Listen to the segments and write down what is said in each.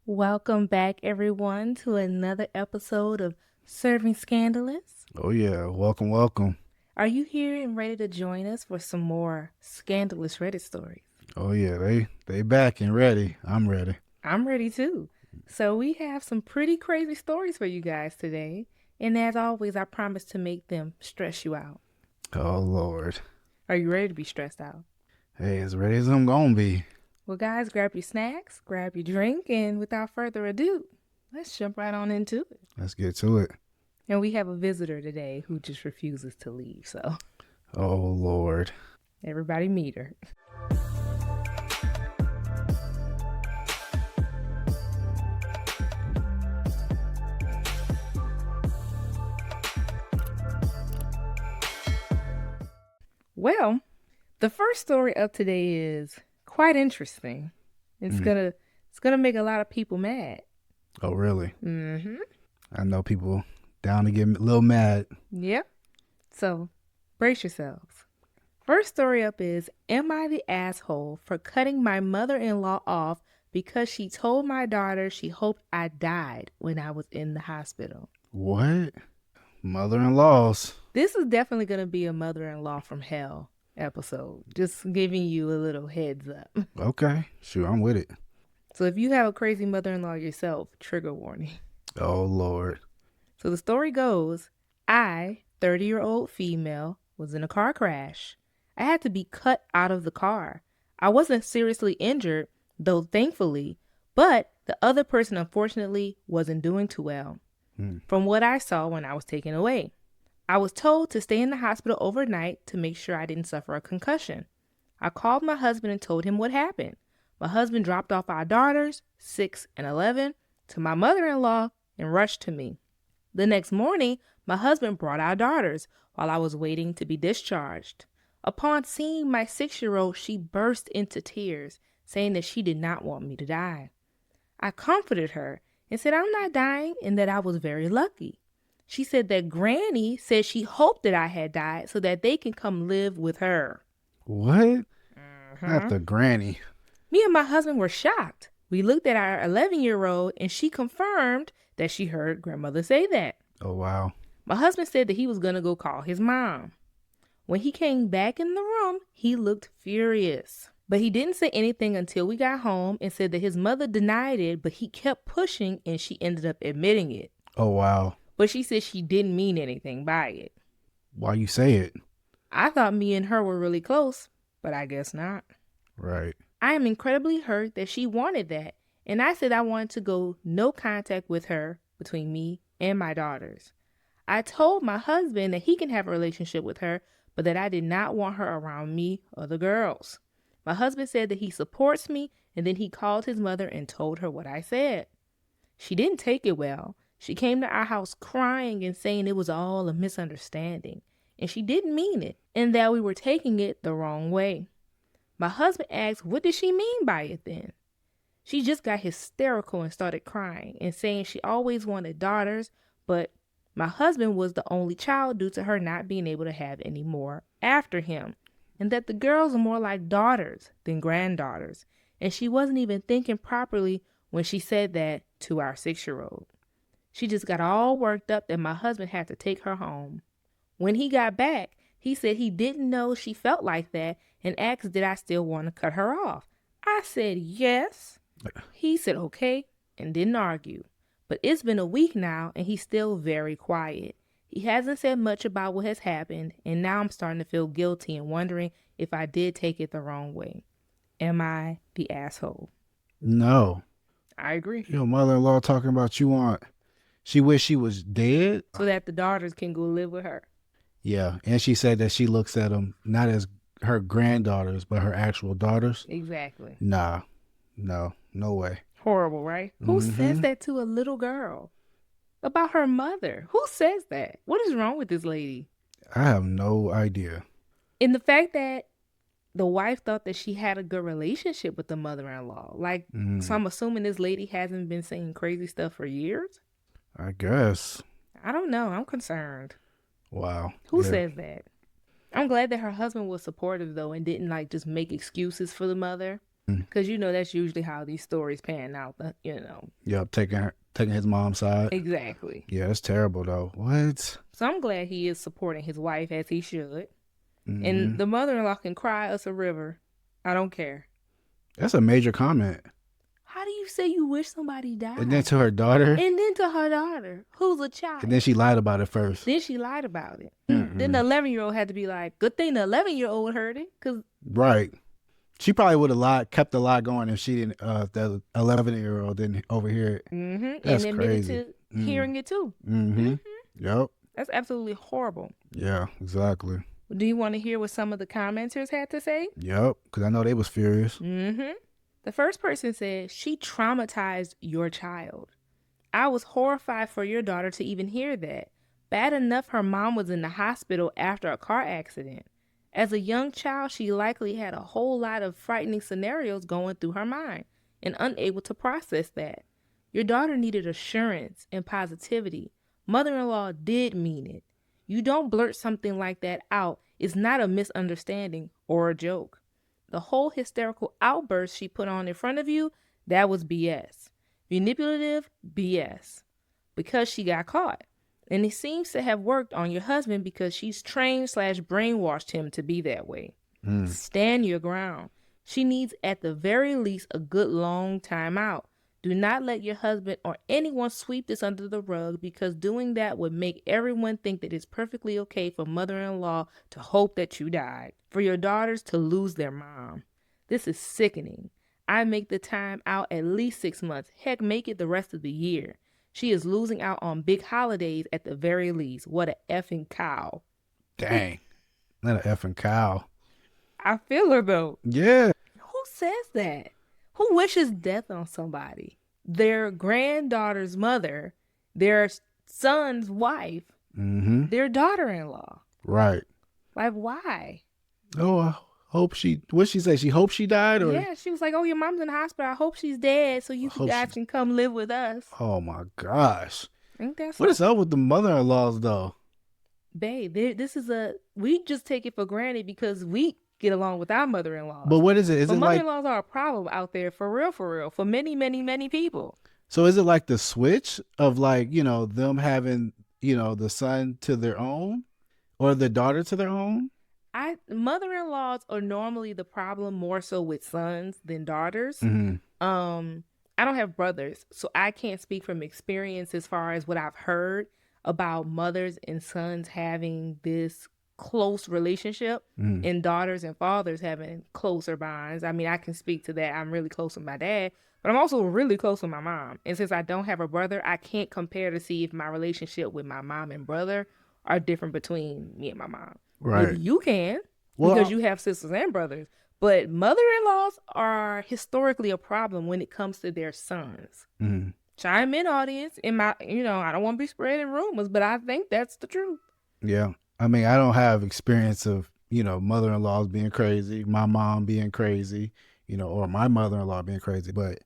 Welcome back, everyone, to another episode of Serving Scandalous. Oh yeah, welcome. Are you here and ready to join us for some more scandalous Reddit stories? Oh yeah, they back and ready. I'm ready. I'm ready too. So we have some pretty crazy stories for you guys today, and as always, I promise to make them stress you out. Oh Lord. Are you ready to be stressed out? Hey, as ready as I'm gonna be. Well, guys, grab your snacks, grab your drink, and without further ado, let's jump right on into it. Let's get to it. And we have a visitor today who just refuses to leave, so Oh Lord. everybody meet her. Well, the first story of today is quite interesting. It's gonna make a lot of people mad. Oh really? Mm-hmm. I know people down to get a little mad. Yep. So brace yourselves. First story up is, am I the asshole for cutting my mother-in-law off because she told my daughter she hoped I died when I was in the hospital? What? Mother-in-laws. This is definitely going to be a mother-in-law from hell episode. Just giving you a little heads up. Okay, sure, I'm with it. So if you have a crazy mother-in-law yourself, trigger warning. Oh Lord. So the story goes, I, 30-year-old female, was in a car crash. I had to be cut out of the car. I wasn't seriously injured, though thankfully, but the other person unfortunately wasn't doing too well. From what I saw when I was taken away, I was told to stay in the hospital overnight to make sure I didn't suffer a concussion. I called my husband and told him what happened. My husband dropped off our daughters, 6 and 11, to my mother-in-law and rushed to me. The next morning, my husband brought our daughters while I was waiting to be discharged. Upon seeing my 6-year-old, she burst into tears, saying that she did not want me to die. I comforted her and said I'm not dying and that I was very lucky. She said that Granny said she hoped that I had died so that they can come live with her. What? Not the granny. Me and my husband were shocked. We looked at our 11-year-old and she confirmed that she heard grandmother say that. Oh wow. My husband said that he was going to go call his mom. When he came back in the room, he looked furious. But he didn't say anything until we got home and said that his mother denied it, but he kept pushing and she ended up admitting it. Oh wow. But she said she didn't mean anything by it. Why you say it? I thought me and her were really close, but I guess not. Right. I am incredibly hurt that she wanted that, and I said I wanted to go no contact with her between me and my daughters. I told my husband that he can have a relationship with her, but that I did not want her around me or the girls. My husband said that he supports me, and then he called his mother and told her what I said. She didn't take it well. She came to our house crying and saying it was all a misunderstanding, and she didn't mean it, and that we were taking it the wrong way. My husband asked, what did she mean by it then? She just got hysterical and started crying and saying she always wanted daughters, but my husband was the only child due to her not being able to have any more after him, and that the girls are more like daughters than granddaughters, and she wasn't even thinking properly when she said that to our 6-year-old. She just got all worked up that my husband had to take her home. When he got back, he said he didn't know she felt like that and asked did I still want to cut her off. I said yes. He said okay and didn't argue. But it's been a week now and he's still very quiet. He hasn't said much about what has happened, and now I'm starting to feel guilty and wondering if I did take it the wrong way. Am I the asshole? No. I agree. Your mother-in-law talking about you want. She wish she was dead. So that the daughters can go live with her. Yeah, and she said that she looks at them not as her granddaughters, but her actual daughters. Exactly. Nah, no way. Horrible, right? Who says that to a little girl? About her mother? Who says that? What is wrong with this lady? I have no idea. And the fact that the wife thought that she had a good relationship with the mother-in-law. Like, so I'm assuming this lady hasn't been saying crazy stuff for years? I guess. I don't know. I'm concerned. Wow. Who Yeah. says that? I'm glad that her husband was supportive, though, and didn't, like, just make excuses for the mother. Because that's usually how these stories pan out. Yep, taking his mom's side. Exactly. Yeah, it's terrible though. What? So I'm glad he is supporting his wife as he should. And Mm-hmm. the mother-in-law can cry us a river. I don't care. That's a major comment. How do you say you wish somebody And then died? to her daughter, And then to her daughter, who's a child. and then she lied about it first. Then she lied about it. Mm-mm. Then the 11-year-old had to be like, good thing the 11-year-old heard it. Right. She probably would have kept the lie going if she didn't. The 11-year-old didn't overhear it. That's and crazy. admitted to hearing it too. Yep. That's absolutely horrible. Yeah. Exactly. Do you want to hear what some of the commenters had to say? Yep. Because I know they was furious. The first person said, she traumatized your child. I was horrified for your daughter to even hear that. Bad enough her mom was in the hospital after a car accident. As a young child, she likely had a whole lot of frightening scenarios going through her mind and unable to process that. Your daughter needed assurance and positivity. Mother-in-law did mean it. You don't blurt something like that out. It's not a misunderstanding or a joke. The whole hysterical outburst she put on in front of you, that was BS. Manipulative BS. Because she got caught. And it seems to have worked on your husband because she's trained/brainwashed him to be that way. Stand your ground. She needs at the very least a good long time out. Do not let your husband or anyone sweep this under the rug, because doing that would make everyone think that it's perfectly okay for mother-in-law to hope that you died, for your daughters to lose their mom. This is sickening. I make the time out at least 6 months. Heck, make it the rest of the year. She is losing out on big holidays at the very least. What a effing cow. Dang. Not an effing cow. I feel her though. Yeah. Who says that? Who wishes death on somebody? Their granddaughter's mother, their son's wife, their daughter-in-law. Right. Like, why? Oh, I hope what'd she say? She hoped she died? Or? Yeah, she was like, oh, your mom's in the hospital. I hope she's dead so you guys can come live with us. Oh, my gosh. Ain't that what is up with the mother-in-laws, though? Babe, we just take it for granted because we get along with our mother-in-laws. But what is it? Is it like mother-in-laws are a problem out there for real, for many, many, many people. So is it like the switch of like, them having, the son to their own or the daughter to their own? Mother-in-laws are normally the problem more so with sons than daughters. I don't have brothers, so I can't speak from experience as far as what I've heard about mothers and sons having this close relationship and daughters and fathers having closer bonds. I mean, I can speak to that. I'm really close with my dad, but I'm also really close with my mom. And since I don't have a brother, I can't compare to see if my relationship with my mom and brother are different between me and my mom. Right. Maybe you can, because you have sisters and brothers. But mother-in-laws are historically a problem when it comes to their sons. Chime in, audience. I don't want to be spreading rumors, but I think that's the truth. Yeah. I mean, I don't have experience of, mother-in-laws being crazy, my mom being crazy, or my mother-in-law being crazy. But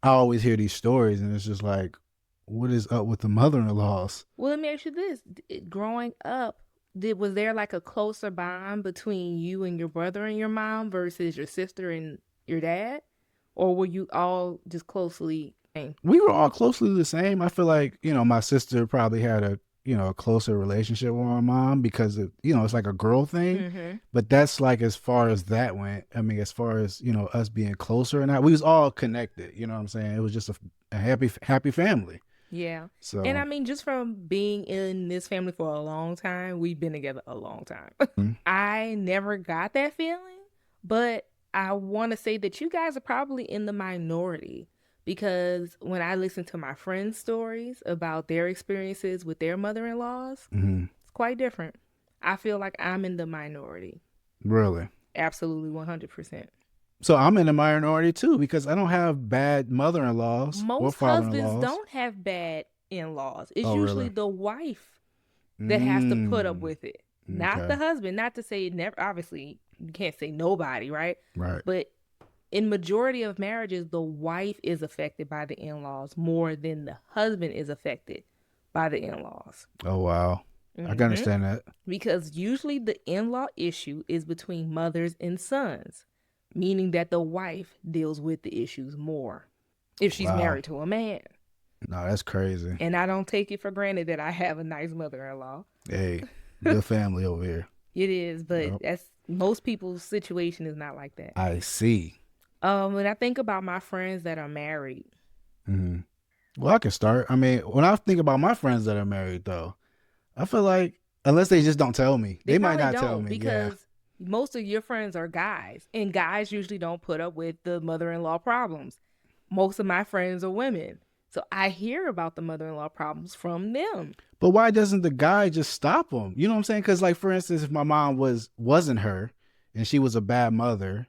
I always hear these stories and it's just like, what is up with the mother-in-laws? Well, let me ask you this. Growing up, was there like a closer bond between you and your brother and your mom versus your sister and your dad? Or were you all just closely? We were all closely the same. I feel like, my sister probably had a closer relationship with my mom because it's like a girl thing. But that's like as far as that went. I mean, as far as, us being closer and that, we was all connected. You know what I'm saying? It was just a happy family. Yeah. So, and I mean, just from being in this family for a long time, we've been together a long time. I never got that feeling, but I want to say that you guys are probably in the minority, because when I listen to my friends' stories about their experiences with their mother-in-laws, it's quite different. I feel like I'm in the minority. Really? Absolutely, 100%. So I'm in the minority too, because I don't have bad mother-in-laws. Most husbands don't have bad in-laws. It's usually the wife that has to put up with it, not the husband. Not to say never. Obviously, you can't say nobody, right? Right. But in majority of marriages, the wife is affected by the in-laws more than the husband is affected by the in-laws. Oh, wow. I can understand that. Because usually the in-law issue is between mothers and sons. meaning that the wife deals with the issues more if she's Wow. married to a man. No, that's crazy. And I don't take it for granted that I have a nice mother-in-law. Hey, good family over here. It is, but Yep. that's most people's situation is not like that. I see. When I think about my friends that are married, Hmm. Well, I can start. I mean, when I think about my friends that are married, though, I feel like unless they just don't tell me, they they might probably not tell don't me. Yeah, because most of your friends are guys, and guys usually don't put up with the mother-in-law problems. Most of my friends are women, so I hear about the mother-in-law problems from them. but why doesn't the guy just stop them? You know what I'm saying? Because, like, for instance, if my mom wasn't her, and she was a bad mother,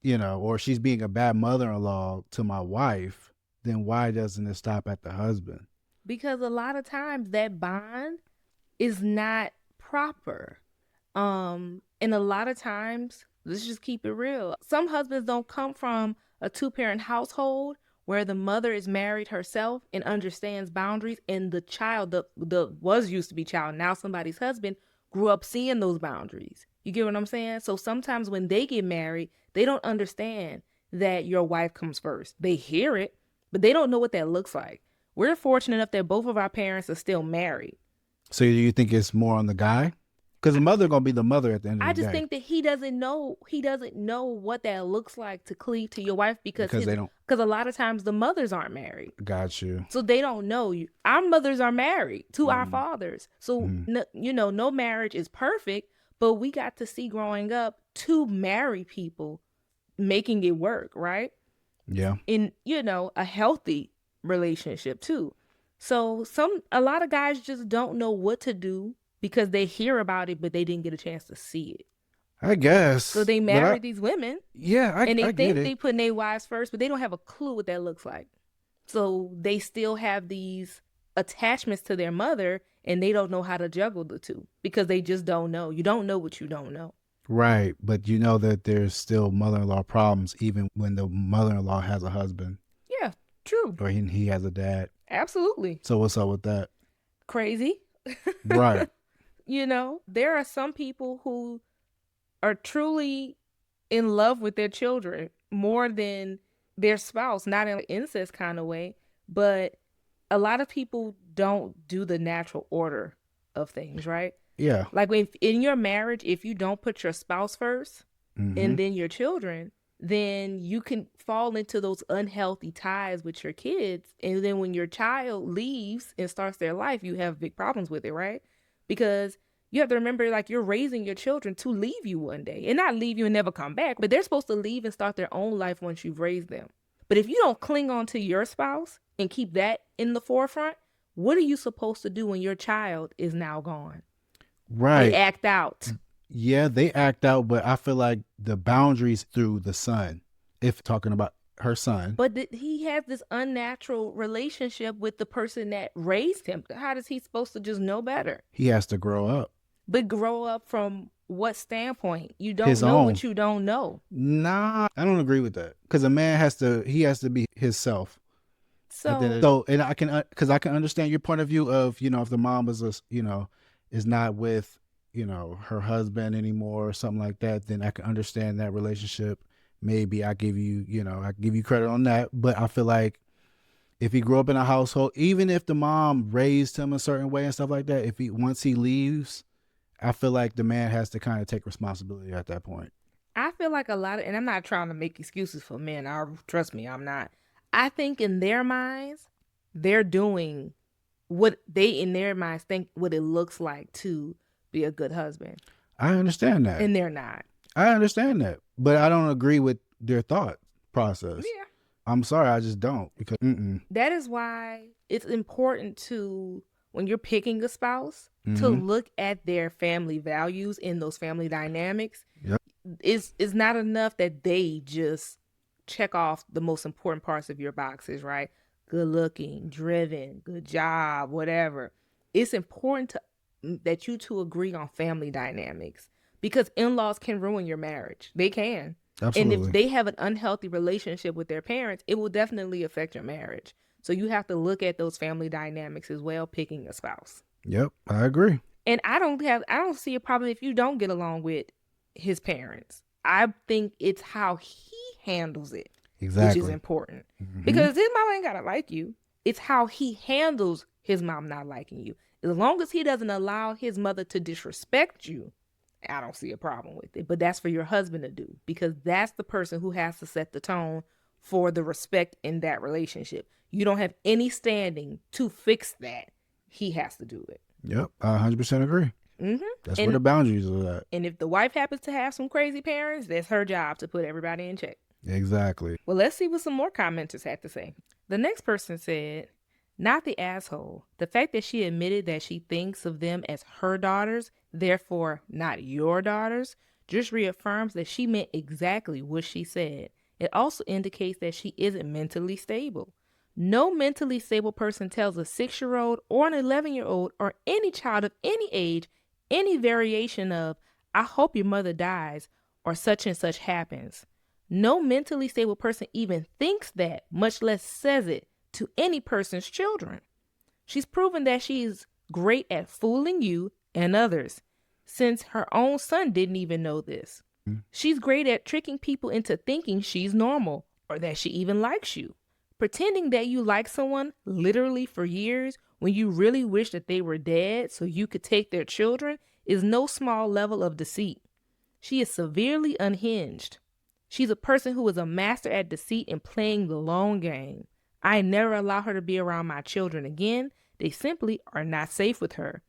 or she's being a bad mother-in-law to my wife, then why doesn't it stop at the husband? Because a lot of times that bond is not proper. And a lot of times, let's just keep it real. Some husbands don't come from a two-parent household where the mother is married herself and understands boundaries, and the child, the was used to be child, now somebody's husband, grew up seeing those boundaries. You get what I'm saying? So sometimes when they get married, they don't understand that your wife comes first. They hear it, but they don't know what that looks like. We're fortunate enough that both of our parents are still married. So do you think it's more on the guy? Because the mother gonna be the mother at the end of I the just day. think that he doesn't know what that looks like to cleave to your wife because Because they don't. because a lot of times the mothers aren't married. Got you. So they don't know you. Our mothers are married to our fathers. So no marriage is perfect, but we got to see growing up two married people making it work, right? Yeah. In a healthy relationship too. So a lot of guys just don't know what to do because they hear about it but they didn't get a chance to see it. I guess. So they marry these women and they I get think it. they putting their wives first, but they don't have a clue what that looks like. So they still have these attachments to their mother and they don't know how to juggle the two because they just don't know. You don't know what you don't know. Right, but you know that there's still mother-in-law problems even when the mother-in-law has a husband Yeah, true. or he has a dad. Absolutely. So what's up with that? Crazy. Right. There are some people who are truly in love with their children more than their spouse, not in an incest kind of way, but a lot of people don't do the natural order of things, right? Yeah. Like in your marriage, if you don't put your spouse first Mm-hmm. and then your children, then you can fall into those unhealthy ties with your kids. And then when your child leaves and starts their life, you have big problems with it, right? Because you have to remember, like, you're raising your children to leave you one day and not leave you and never come back, but they're supposed to leave and start their own life once you've raised them. But if you don't cling on to your spouse and keep that in the forefront, what are you supposed to do when your child is now gone? Right. They act out. Yeah, they act out, but I feel like the boundaries through the son, if talking about her son. But he has this unnatural relationship with the person that raised him. How is he supposed to just know better? He has to grow up. But grow up from what standpoint? You don't His know own. what you don't know. Nah, I don't agree with that. Because a man has to be himself. So And I can, because I can understand your point of view of, if the mom is, is not with, her husband anymore or something like that, then I can understand that relationship. Maybe I give you, I give you credit on that. But I feel like if he grew up in a household, even if the mom raised him a certain way and stuff like that, once he leaves, I feel like the man has to kind of take responsibility at that point. I feel like and I'm not trying to make excuses for men. Trust me, I'm not. I think in their minds, they're doing what they in their minds think what it looks like to be a good husband. I understand that. And they're not. I understand that. But I don't agree with their thought process. Yeah. I'm sorry, I just don't. Because that is why it's important to, when you're picking a spouse, Mm-hmm. to look at their family values and those family dynamics. Yep. It's not enough that they just check off the most important parts of your boxes, right? Good looking, driven, good job, whatever. It's important that you two agree on family dynamics because in-laws can ruin your marriage. They can. Absolutely. And if they have an unhealthy relationship with their parents, it will definitely affect your marriage. So you have to look at those family dynamics as well, picking a spouse. Yep, I agree. And I don't see a problem if you don't get along with his parents. I think it's how he handles it, which is Exactly. important. Hmm. Because his mom ain't gotta like you. It's how he handles his mom not liking you. As long as he doesn't allow his mother to disrespect you, I don't see a problem with it. But that's for your husband to do, because that's the person who has to set the tone for the respect in that relationship. You don't have any standing to fix that. He has to do it. Yep, I 100% agree. hmm That's where And the boundaries are at. and if the wife happens to have some crazy parents, that's her job to put everybody in check. Exactly. Well, let's see what some more commenters had to say. The next person said, not the asshole. The fact that she admitted that she thinks of them as her daughters, therefore not your daughters, just reaffirms that she meant exactly what she said. It also indicates that she isn't mentally stable. No mentally stable person tells a 6-year-old or an 11-year-old or any child of any age any variation of, I hope your mother dies or such and such happens. No mentally stable person even thinks that, much less says it to any person's children. She's proven that she's great at fooling you and others, since her own son didn't even know this. She's great at tricking people into thinking she's normal or that she even likes you. Pretending that you like someone literally for years when you really wish that they were dead so you could take their children is no small level of deceit. She is severely unhinged. She's a person who is a master at deceit and playing the long game. I never allow her to be around my children again. They simply are not safe with her.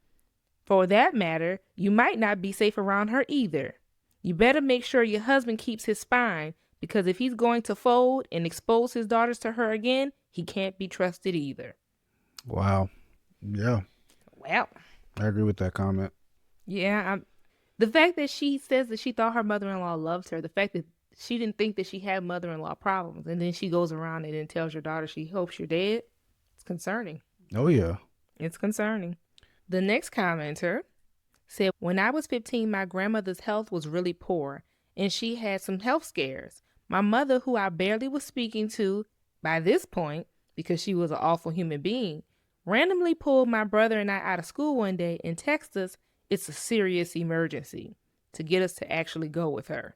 For that matter, you might not be safe around her either. You better make sure your husband keeps his spine, because if he's going to fold and expose his daughters to her again, he can't be trusted either. Wow. Yeah, Well, I agree with that comment. yeah, the fact that she says that she thought her mother-in-law loved her, the fact that she didn't think that she had mother-in-law problems, and then she goes around and then tells your daughter she hopes you're dead, it's concerning. Oh, yeah. It's concerning. The next commenter said, when I was 15, my grandmother's health was really poor, and she had some health scares. My mother, who I barely was speaking to by this point, because she was an awful human being, randomly pulled my brother and I out of school one day and texted us, it's a serious emergency, to get us to actually go with her.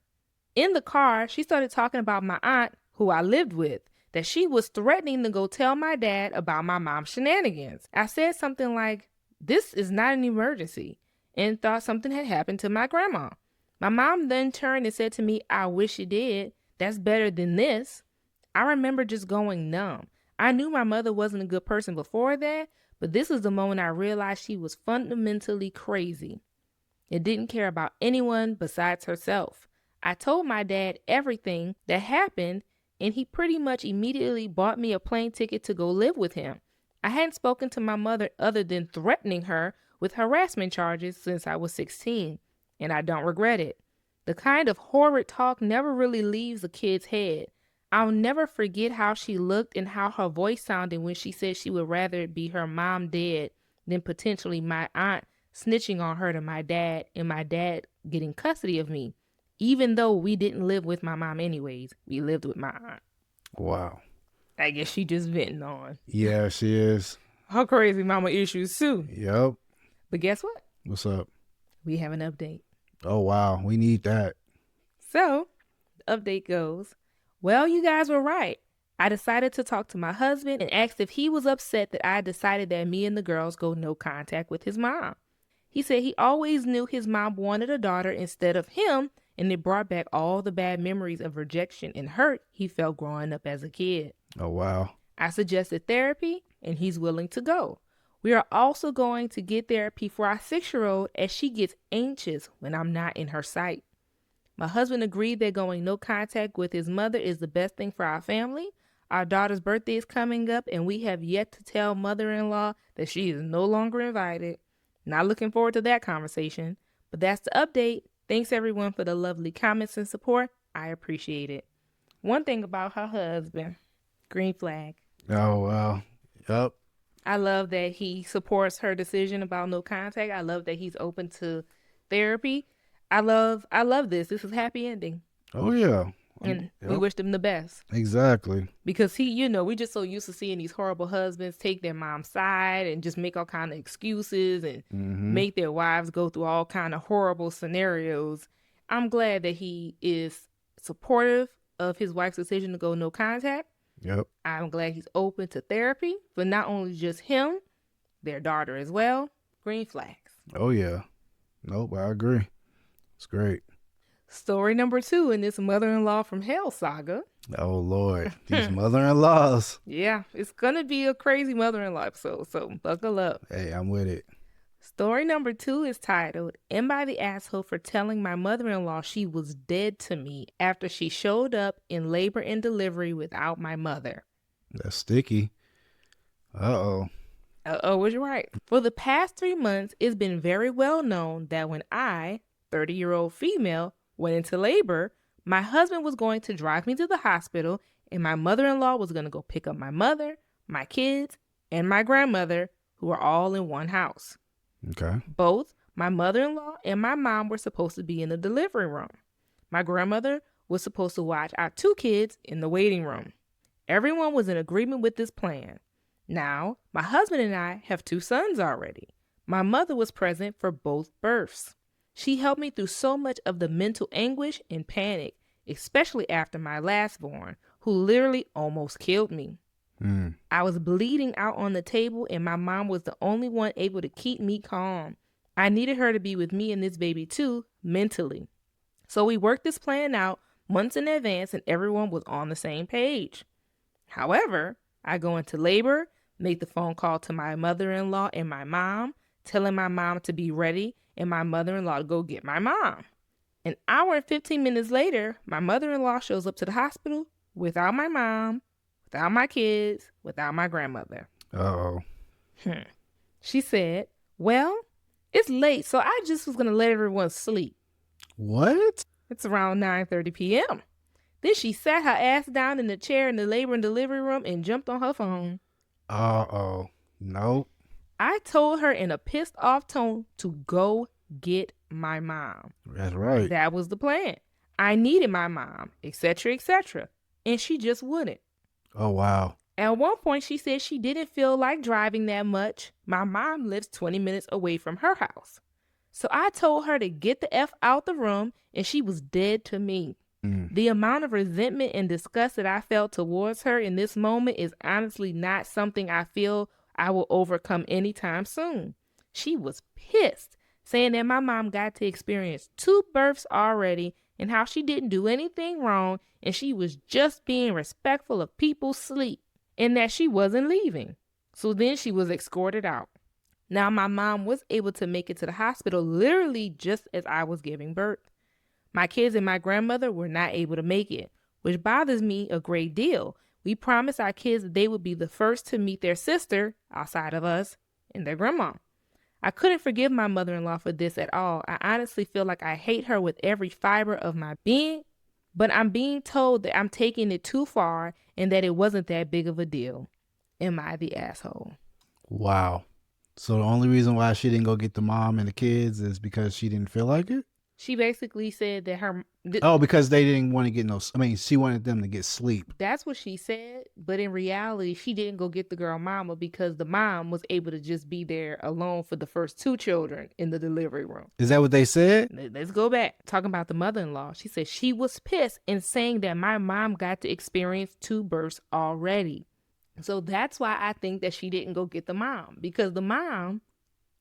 In the car, she started talking about my aunt, who I lived with, that she was threatening to go tell my dad about my mom's shenanigans. I said something like, this is not an emergency, and thought something had happened to my grandma. My mom then turned and said to me, I wish you did. That's better than this. I remember just going numb. I knew my mother wasn't a good person before that, but this is the moment I realized she was fundamentally crazy and didn't care about anyone besides herself. I told my dad everything that happened, and he pretty much immediately bought me a plane ticket to go live with him. I hadn't spoken to my mother other than threatening her with harassment charges since I was 16, and I don't regret it. The kind of horrid talk never really leaves a kid's head. I'll never forget how she looked and how her voice sounded when she said she would rather it be her mom dead than potentially my aunt snitching on her to my dad and my dad getting custody of me. Even though we didn't live with my mom anyways, we lived with my aunt. Wow. I guess she just venting on Yeah, she is. her crazy mama issues too. Yep. But guess what? What's up? We have an update. Oh, wow. We need that. So, the update goes, well, you guys were right. I decided to talk to my husband and asked if he was upset that I decided that me and the girls go no contact with his mom. He said he always knew his mom wanted a daughter instead of him, and it brought back all the bad memories of rejection and hurt he felt growing up as a kid. Oh, wow. I suggested therapy, and he's willing to go. We are also going to get therapy for our 6-year-old as she gets anxious when I'm not in her sight. My husband agreed that going no contact with his mother is the best thing for our family. Our daughter's birthday is coming up, and we have yet to tell mother-in-law that she is no longer invited. Not looking forward to that conversation, but that's the update. Thanks everyone for the lovely comments and support. I appreciate it. One thing about her husband, green flag. Oh, wow. Yep. I love that he supports her decision about no contact. I love that he's open to therapy. I love this. This is happy ending. Oh, yeah. And Yep. we wish them the best. Exactly. Because we just so used to seeing these horrible husbands take their mom's side and just make all kind of excuses and make their wives go through all kind of horrible scenarios. I'm glad that he is supportive of his wife's decision to go no contact. Yep. I'm glad he's open to therapy for not only just him, their daughter as well. Green flags. Oh, yeah. Nope, I agree. It's great. Story number 2 in this mother-in-law from hell saga. Oh, Lord. These mother-in-laws. Yeah, it's going to be a crazy mother-in-law episode, so buckle up. Hey, I'm with it. Story number 2 is titled, Am I the Asshole for Telling My Mother-in-Law She Was Dead to Me After She Showed Up in Labor and Delivery Without My Mother? That's sticky. Uh-oh. Was you right? For the past 3 months, it's been very well known that when I, 30-year-old female, went into labor, my husband was going to drive me to the hospital and my mother-in-law was going to go pick up my mother, my kids, and my grandmother, who are all in one house. Okay. Both my mother-in-law and my mom were supposed to be in the delivery room. My grandmother was supposed to watch our 2 kids in the waiting room. Everyone was in agreement with this plan. Now, my husband and I have 2 sons already. My mother was present for both births. She helped me through so much of the mental anguish and panic, especially after my last born, who literally almost killed me. I was bleeding out on the table and my mom was the only one able to keep me calm. I needed her to be with me and this baby too, mentally. So we worked this plan out months in advance and everyone was on the same page. However, I go into labor, make the phone call to my mother-in-law and my mom, telling my mom to be ready and my mother-in-law to go get my mom. An hour and 15 minutes later, my mother-in-law shows up to the hospital without my mom, without my kids, without my grandmother. Uh-oh. She said, well, it's late, so I just was going to let everyone sleep. What? It's around 9:30 p.m. Then she sat her ass down in the chair in the labor and delivery room and jumped on her phone. Uh-oh. Nope. I told her in a pissed off tone to go get my mom. That's right. That was the plan. I needed my mom, etc., etc. And she just wouldn't. Oh, wow. At one point, she said she didn't feel like driving that much. My mom lives 20 minutes away from her house. So I told her to get the F out the room, and she was dead to me. The amount of resentment and disgust that I felt towards her in this moment is honestly not something I feel I will overcome anytime soon. She was pissed, saying that my mom got to experience 2 births already and how she didn't do anything wrong and she was just being respectful of people's sleep and that she wasn't leaving. So then she was escorted out. Now my mom was able to make it to the hospital literally just as I was giving birth. My kids and my grandmother were not able to make it, which bothers me a great deal. We promised our kids that they would be the first to meet their sister, outside of us, and their grandma. I couldn't forgive my mother-in-law for this at all. I honestly feel like I hate her with every fiber of my being, but I'm being told that I'm taking it too far and that it wasn't that big of a deal. Am I the asshole? Wow. So the only reason why she didn't go get the mom and the kids is because she didn't feel like it? She basically said that because they didn't want to get she wanted them to get sleep. That's what she said, but in reality, she didn't go get the girl mama because the mom was able to just be there alone for the first 2 children in the delivery room. Is that what they said? Let's go back. Talking about the mother-in-law. She said she was pissed and saying that my mom got to experience 2 births already. So that's why I think that she didn't go get the mom, because the mom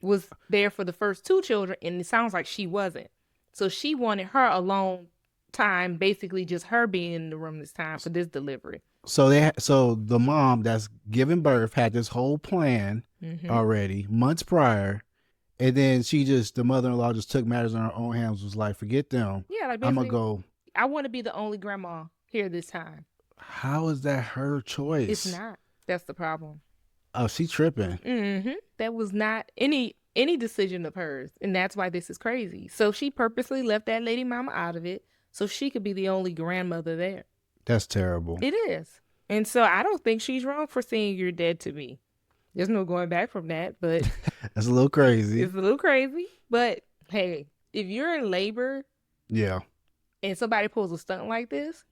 was there for the first 2 children and it sounds like she wasn't. So she wanted her alone time, basically just her being in the room this time for this delivery. So the mom that's giving birth had this whole plan already months prior, and then the mother-in-law just took matters in her own hands, was like, forget them. Yeah, like I'm gonna go. I want to be the only grandma here this time. How is that her choice? It's not. That's the problem. Oh, she tripping. That was not any decision of hers, and that's why this is crazy. So she purposely left that lady mama out of it so she could be the only grandmother there. That's terrible. It is. And so I don't think she's wrong for saying you're dead to me. There's no going back from that, but that's a little crazy. It's a little crazy, but hey, if you're in labor, yeah, and somebody pulls a stunt like this,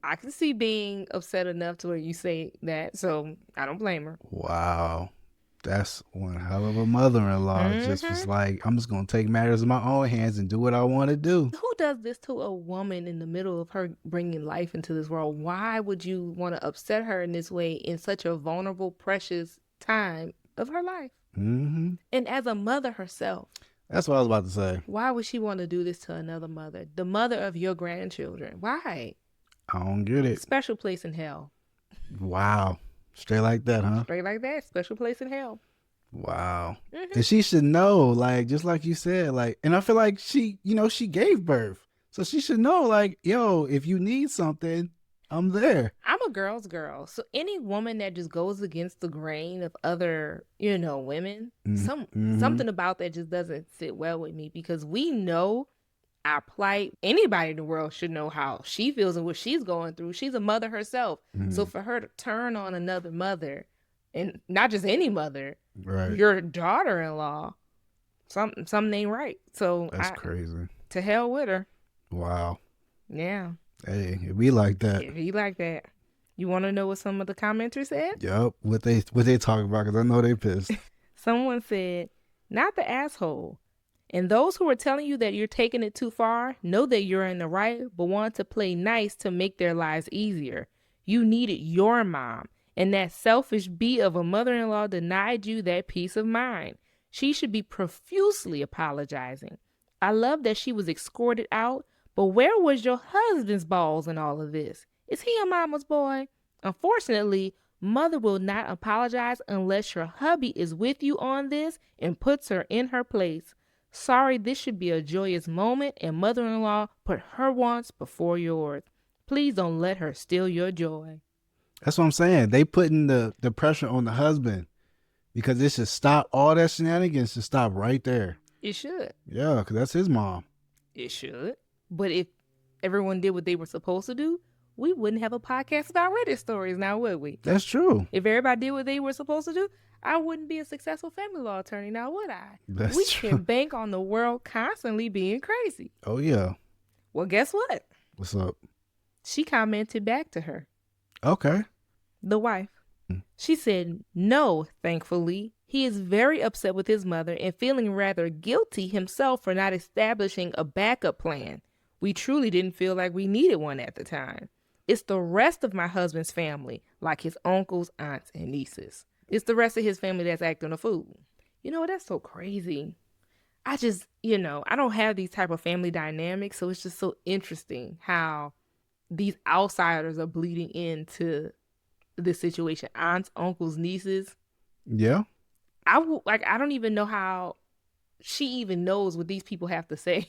I can see being upset enough to where you say that. So I don't blame her. Wow. That's one hell of a mother-in-law. Just was Mm-hmm. like, I'm just gonna take matters in my own hands and do what I want to do. Who does this to a woman in the middle of her bringing life into this world? Why would you want to upset her in this way in such a vulnerable, precious time of her life? Hmm. And as a mother herself, That's what I was about to say. why would she want to do this to another mother? The mother of your grandchildren. Why? I don't get it. Special place in hell. Wow. Straight like that, huh? Straight like that. Special place in hell. Wow. Mm-hmm. And she should know, like, just like you said, like, and I feel like she, she gave birth. So she should know, like, yo, if you need something, I'm there. I'm a girl's girl. So any woman that just goes against the grain of other, women, Mm-hmm. something about that just doesn't sit well with me because we know our plight. Anybody in the world should know how she feels and what she's going through. She's a mother herself. So Mm-hmm. for her to turn on another mother, and not just any mother, Right. your daughter-in-law, something ain't right. So That's crazy. to hell with her. Wow. Yeah. Hey, it be like that. If you like that. You want to know what some of the commenters said? Yup. What they talking about? Because I know they pissed. Someone said, not the asshole. And those who are telling you that you're taking it too far know that you're in the right, but want to play nice to make their lives easier. You needed your mom, and that selfish bee of a mother-in-law denied you that peace of mind. She should be profusely apologizing. I love that she was escorted out, but where was your husband's balls in all of this? Is he a mama's boy? Unfortunately, mother will not apologize unless your hubby is with you on this and puts her in her place. Sorry, this should be a joyous moment, and mother-in-law put her wants before yours. Please don't let her steal your joy. That's what I'm saying. They putting the pressure on the husband because it should stop all that shenanigans. Should stop right there. It should. Yeah, because that's his mom. It should. But if everyone did what they were supposed to do, we wouldn't have a podcast about Reddit stories now, would we? That's true. If everybody did what they were supposed to do, I wouldn't be a successful family law attorney now, would I? That's We true. can bank on the world constantly being crazy. Oh yeah. Well, guess what? What's up? She commented back to her, Okay. the wife. She said, no, thankfully. He is very upset with his mother and feeling rather guilty himself for not establishing a backup plan. We truly didn't feel like we needed one at the time. It's the rest of my husband's family, like his uncles, aunts, and nieces. It's the rest of his family that's acting a fool. You know, that's so crazy. I just, I don't have these type of family dynamics, so it's just so interesting how these outsiders are bleeding into this situation. Aunts, uncles, nieces. Yeah. I don't even know how she even knows what these people have to say.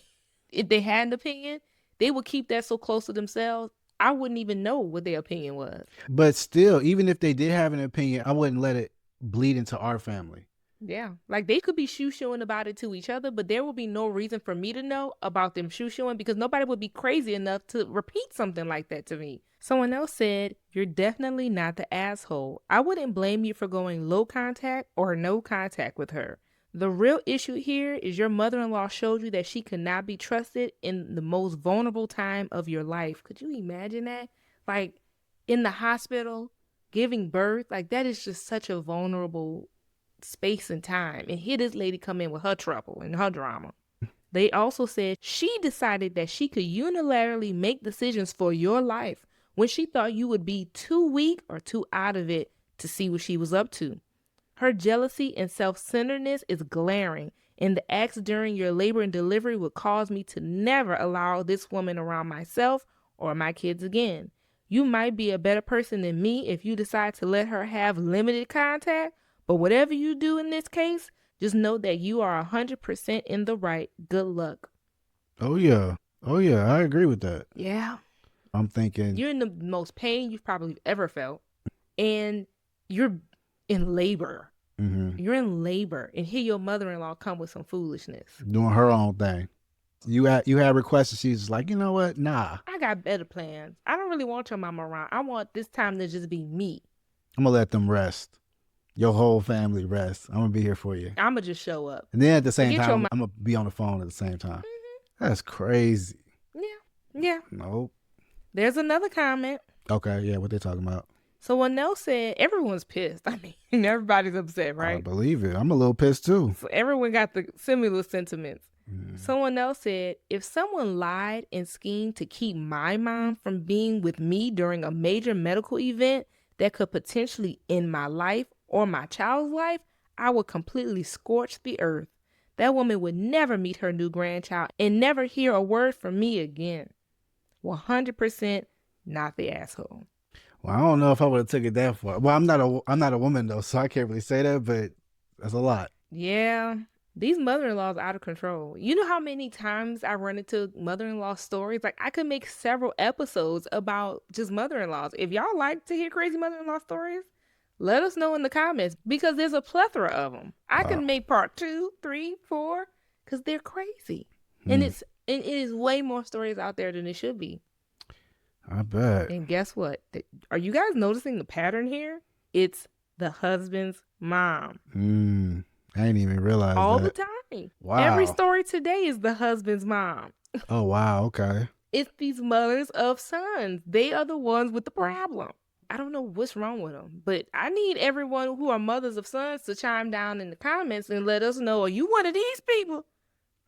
If they had an opinion, they would keep that so close to themselves. I wouldn't even know what their opinion was. But still, even if they did have an opinion, I wouldn't let it bleed into our family. Yeah. Like they could be shoo-shooing about it to each other, but there will be no reason for me to know about them shoo-shooing because nobody would be crazy enough to repeat something like that to me. Someone else said, you're definitely not the asshole. I wouldn't blame you for going low contact or no contact with her. The real issue here is your mother-in-law showed you that she could not be trusted in the most vulnerable time of your life. Could you imagine that? Like in the hospital, giving birth, like that is just such a vulnerable space and time. And here this lady come in with her trouble and her drama. They also said she decided that she could unilaterally make decisions for your life when she thought you would be too weak or too out of it to see what she was up to. Her jealousy and self-centeredness is glaring, and the acts during your labor and delivery would cause me to never allow this woman around myself or my kids again. You might be a better person than me if you decide to let her have limited contact, but whatever you do in this case, just know that you are 100% in the right. Good luck. Oh yeah. Oh yeah. I agree with that. Yeah. I'm thinking. You're in the most pain you've probably ever felt, and you're in labor. Mm-hmm. You're in labor, and here your mother-in-law come with some foolishness. Doing her own thing. You had requests, and she's just like, you know what? Nah. I got better plans. I don't really want your mama around. I want this time to just be me. I'm gonna let them rest. Your whole family rest. I'm gonna be here for you. I'ma just show up. And then at the same Forget time, your I'm gonna be on the phone at the same time. Mm-hmm. That's crazy. Yeah. Yeah. Nope. There's another comment. Okay, yeah, what they talking about? Someone else said everyone's pissed. I mean, everybody's upset, I right? believe it. I'm a little pissed too. So everyone got the similar sentiments. Mm. Someone else said, if someone lied and schemed to keep my mom from being with me during a major medical event that could potentially end my life or my child's life, I would completely scorch the earth. That woman would never meet her new grandchild and never hear a word from me again. 100% not the asshole. Well, I don't know if I would have took it that far. Well, I'm not a woman though, so I can't really say that, but that's a lot. Yeah, these mother-in-laws out of control. You know how many times I run into mother-in-law stories? Like, I could make several episodes about just mother-in-laws. If y'all like to hear crazy mother-in-law stories, let us know in the comments, because there's a plethora of them. I Wow. can make part 2, 3, 4, because they're crazy. Hmm. And it is way more stories out there than it should be. I bet. And guess what? Are you guys noticing the pattern here? It's the husband's mom. I didn't even realize All that. the time. Wow. Every story today is the husband's mom. Oh, wow. Okay. It's these mothers of sons. They are the ones with the problem. I don't know what's wrong with them, but I need everyone who are mothers of sons to chime down in the comments and let us know, are you one of these people?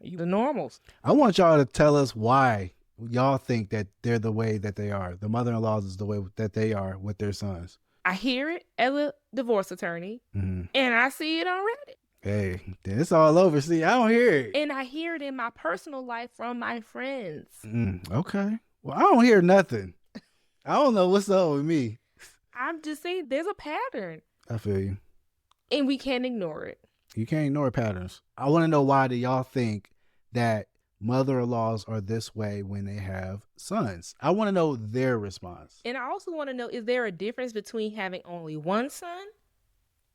Are you the normals? I want y'all to tell us why y'all think that they're the way that they are. The mother-in-laws is the way that they are with their sons. I hear it as a divorce attorney, and I see it on Reddit. Hey, then it's all over. See, I don't hear it. And I hear it in my personal life from my friends. Okay. Well, I don't hear nothing. I don't know what's up with me. I'm just saying there's a pattern. I feel you. And we can't ignore it. You can't ignore patterns. I want to know, why do y'all think that mother-in-laws are this way when they have sons? I want to know their response. And I also want to know, is there a difference between having only one son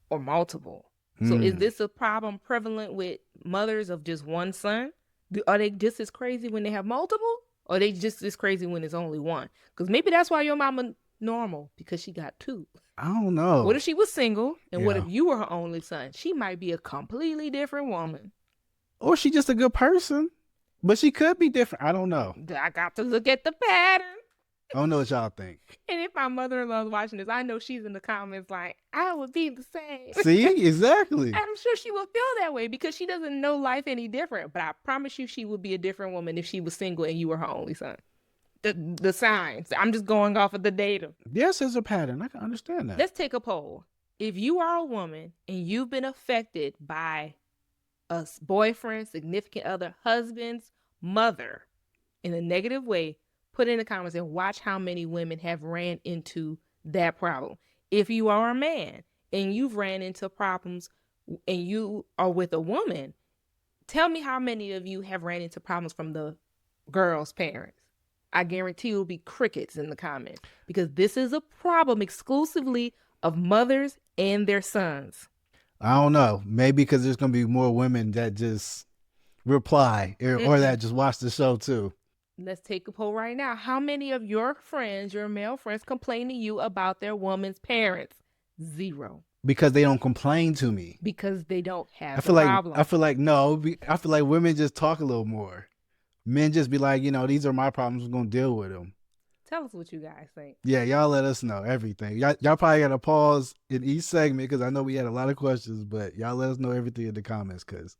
or multiple? So is this a problem prevalent with mothers of just one son? Are they just as crazy when they have multiple? Or are they just as crazy when it's only one? Because maybe that's why your mama normal, because she got 2. I don't know. What if she was single? And what Yeah. if you were her only son? She might be a completely different woman. Or she just a good person, but she could be different. I don't know. I got to look at the pattern. I don't know what y'all think. And if my mother-in-law's watching this, I know she's in the comments like, I would be the same. See, exactly. I'm sure she will feel that way because she doesn't know life any different. But I promise you, she would be a different woman if she was single and you were her only son. The signs. I'm just going off of the data. Yes, there's a pattern. I can understand that. Let's take a poll. If you are a woman and you've been affected by a boyfriend, significant other, husband's mother in a negative way, put it in the comments and watch how many women have ran into that problem. If you are a man and you've ran into problems and you are with a woman, tell me how many of you have ran into problems from the girl's parents. I guarantee you'll be crickets in the comments, because this is a problem exclusively of mothers and their sons. I don't know. Maybe because there's going to be more women that just reply or that just watch the show too. Let's take a poll right now. How many of your friends, your male friends, complain to you about their woman's parents? 0. Because they don't complain to me. Because they don't have I feel problem. I feel like women just talk a little more. Men just be like, these are my problems. We're going to deal with them. Tell us what you guys think. Yeah, y'all let us know everything. Y'all probably got to pause in each segment because I know we had a lot of questions, but y'all let us know everything in the comments because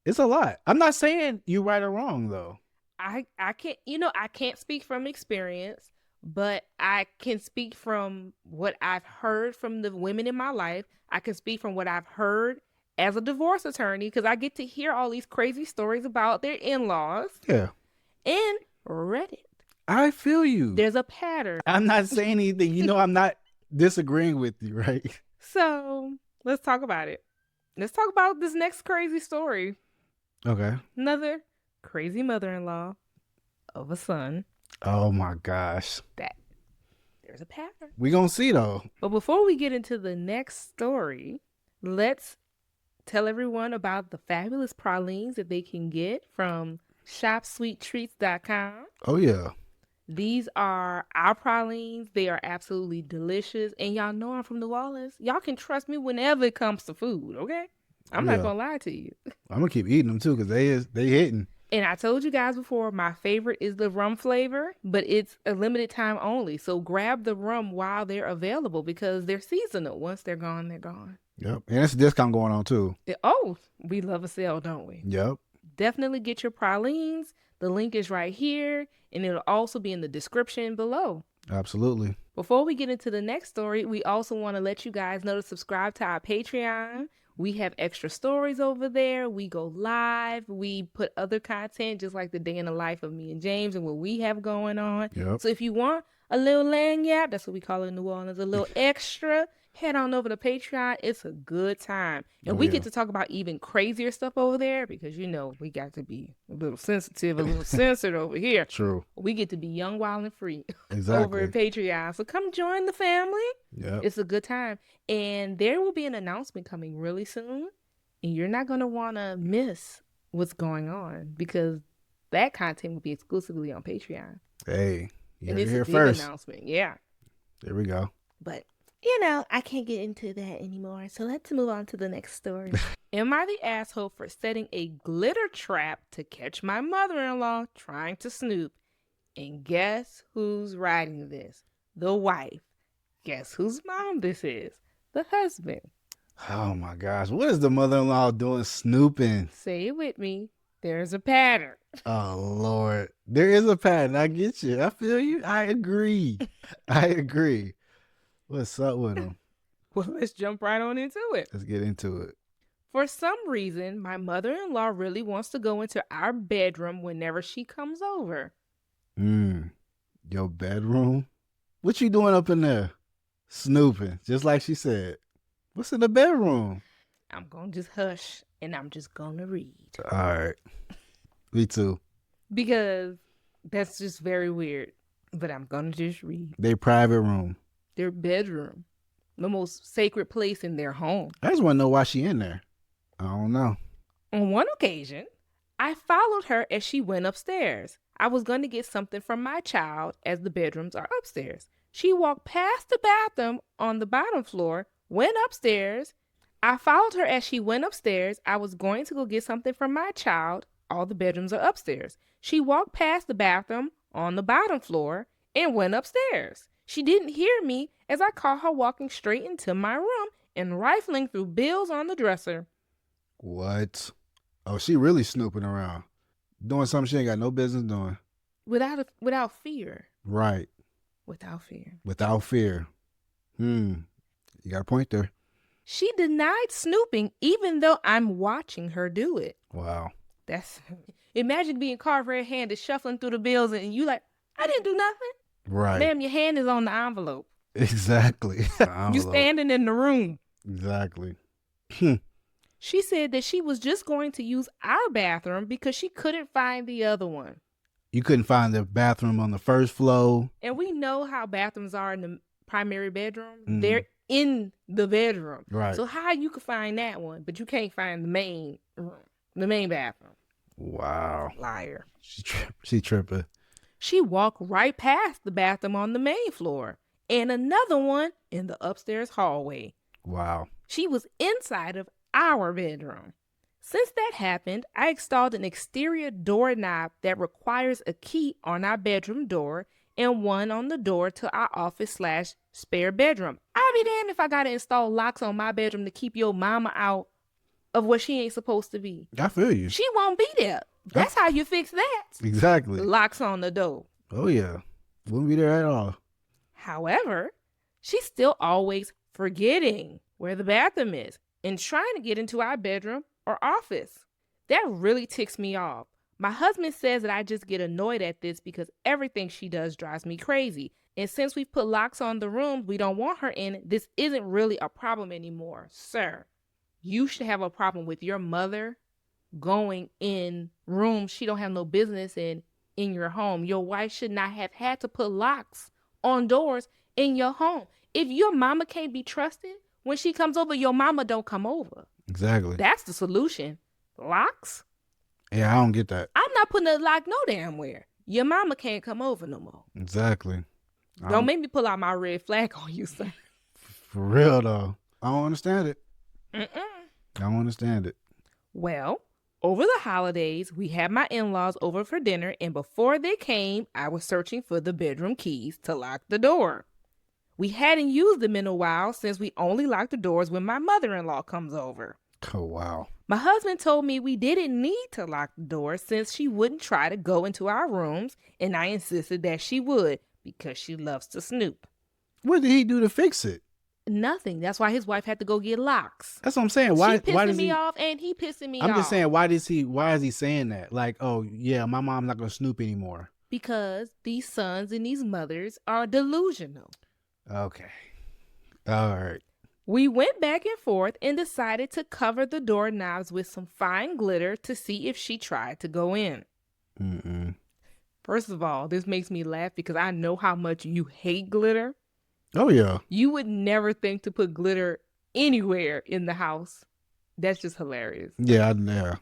it's a lot. I'm not saying you right or wrong, though. I can't, I can't speak from experience, but I can speak from what I've heard from the women in my life. I can speak from what I've heard as a divorce attorney, because I get to hear all these crazy stories about their in-laws. Yeah. And Reddit. I feel you. There's a pattern. I'm not saying anything. I'm not disagreeing with you, right? So let's talk about it. Let's talk about this next crazy story. Okay. Another crazy mother-in-law of a son. Oh my gosh. There's a pattern. We gonna see though. But before we get into the next story, let's tell everyone about the fabulous pralines that they can get from shopsweettreats.com. Oh yeah. These are our pralines. They are absolutely delicious. And y'all know I'm from New Orleans. Y'all can trust me whenever it comes to food, okay? I'm not gonna lie to you. I'm gonna keep eating them too because they hitting. And I told you guys before, my favorite is the rum flavor, but it's a limited time only. So grab the rum while they're available because they're seasonal. Once they're gone, they're gone. Yep. And it's a discount going on too. Oh, we love a sale, don't we? Yep. Definitely get your pralines. The link is right here, and it'll also be in the description below. Absolutely. Before we get into the next story, we also want to let you guys know to subscribe to our Patreon. We have extra stories over there. We go live. We put other content just like the day in the life of me and James and what we have going on. Yep. So if you want a little lanyard, that's what we call it in New Orleans, a little extra, head on over to Patreon. It's a good time. And we get to talk about even crazier stuff over there because, you know, we got to be a little sensitive, a little censored over here. True. We get to be young, wild, and free Exactly. over at Patreon. So come join the family. Yep. It's a good time. And there will be an announcement coming really soon. And you're not going to want to miss what's going on because that content will be exclusively on Patreon. Hey, and it's here a big first. announcement. Yeah. There we go. But, you know, I can't get into that anymore. So let's move on to the next story. Am I the asshole for setting a glitter trap to catch my mother-in-law trying to snoop? And guess who's writing this? The wife. Guess whose mom this is? The husband. Oh my gosh. What is the mother-in-law doing snooping? Say it with me. There's a pattern. Oh Lord. There is a pattern. I get you. I feel you. I agree. I agree. What's up with him? Well, let's jump right on into it. Let's get into it. For some reason, my mother-in-law really wants to go into our bedroom whenever she comes over. Your bedroom? What you doing up in there? Snooping, just like she said. What's in the bedroom? I'm going to just hush and I'm just going to read. All right. Me too. Because that's just very weird. But I'm going to just read. Their private room. Their bedroom. The most sacred place in their home. I just want to know why she in there. I don't know. On one occasion, I followed her as she went upstairs. I was going to get something from my child as the bedrooms are upstairs. She walked past the bathroom on the bottom floor, went upstairs. I followed her as she went upstairs. I was going to go get something from my child. All the bedrooms are upstairs. She walked past the bathroom on the bottom floor and went upstairs. She didn't hear me as I caught her walking straight into my room and rifling through bills on the dresser. What? Oh, she really snooping around. Doing something she ain't got no business doing. Without fear. Right. Without fear. Without fear. You got a point there. She denied snooping even though I'm watching her do it. Wow. Imagine being caught red-handed shuffling through the bills and you like, I didn't do nothing. Right. Ma'am, your hand is on the envelope. Exactly. You standing in the room. Exactly. She said that she was just going to use our bathroom because she couldn't find the other one. You couldn't find the bathroom on the first floor. And we know how bathrooms are in the primary bedroom. They're in the bedroom. Right. So how you could find that one, but you can't find the main room, the main bathroom. Wow. Liar. She tripping. She walked right past the bathroom on the main floor and another one in the upstairs hallway. Wow. She was inside of our bedroom. Since that happened, I installed an exterior doorknob that requires a key on our bedroom door and one on the door to our office/spare bedroom. I'll be damned if I gotta install locks on my bedroom to keep your mama out of where she ain't supposed to be. I feel you. She won't be there. That's how you fix that. Exactly. Locks on the door. Oh, yeah. Wouldn't be there at all. However, she's still always forgetting where the bathroom is and trying to get into our bedroom or office. That really ticks me off. My husband says that I just get annoyed at this because everything she does drives me crazy. And since we've put locks on the rooms we don't want her in, this isn't really a problem anymore. Sir, you should have a problem with your mother going in rooms she don't have no business in your home. Your wife should not have had to put locks on doors in your home. If your mama can't be trusted, when she comes over, your mama don't come over. Exactly. That's the solution. Locks? Yeah, I don't get that. I'm not putting a lock no damn where. Your mama can't come over no more. Exactly. Don't make me pull out my red flag on you, sir. For real, though. I don't understand it. I don't understand it. Well, Over the holidays, we had my in-laws over for dinner, and before they came, I was searching for the bedroom keys to lock the door. We hadn't used them in a while since we only lock the doors when my mother-in-law comes over. Oh, wow. My husband told me we didn't need to lock the door since she wouldn't try to go into our rooms, and I insisted that she would because she loves to snoop. What did he do to fix it? Nothing. That's why his wife had to go get locks. That's what I'm saying. Why She pissing does me he off, and he pissing me I'm off. just saying, why is he saying that? Like, oh yeah, my mom's not gonna snoop anymore. Because these sons and these mothers are delusional. Okay. All right. We went back and forth and decided to cover the doorknobs with some fine glitter to see if she tried to go in. Mm-mm. First of all, this makes me laugh because I know how much you hate glitter. Oh yeah. You would never think to put glitter anywhere in the house. That's just hilarious. Yeah.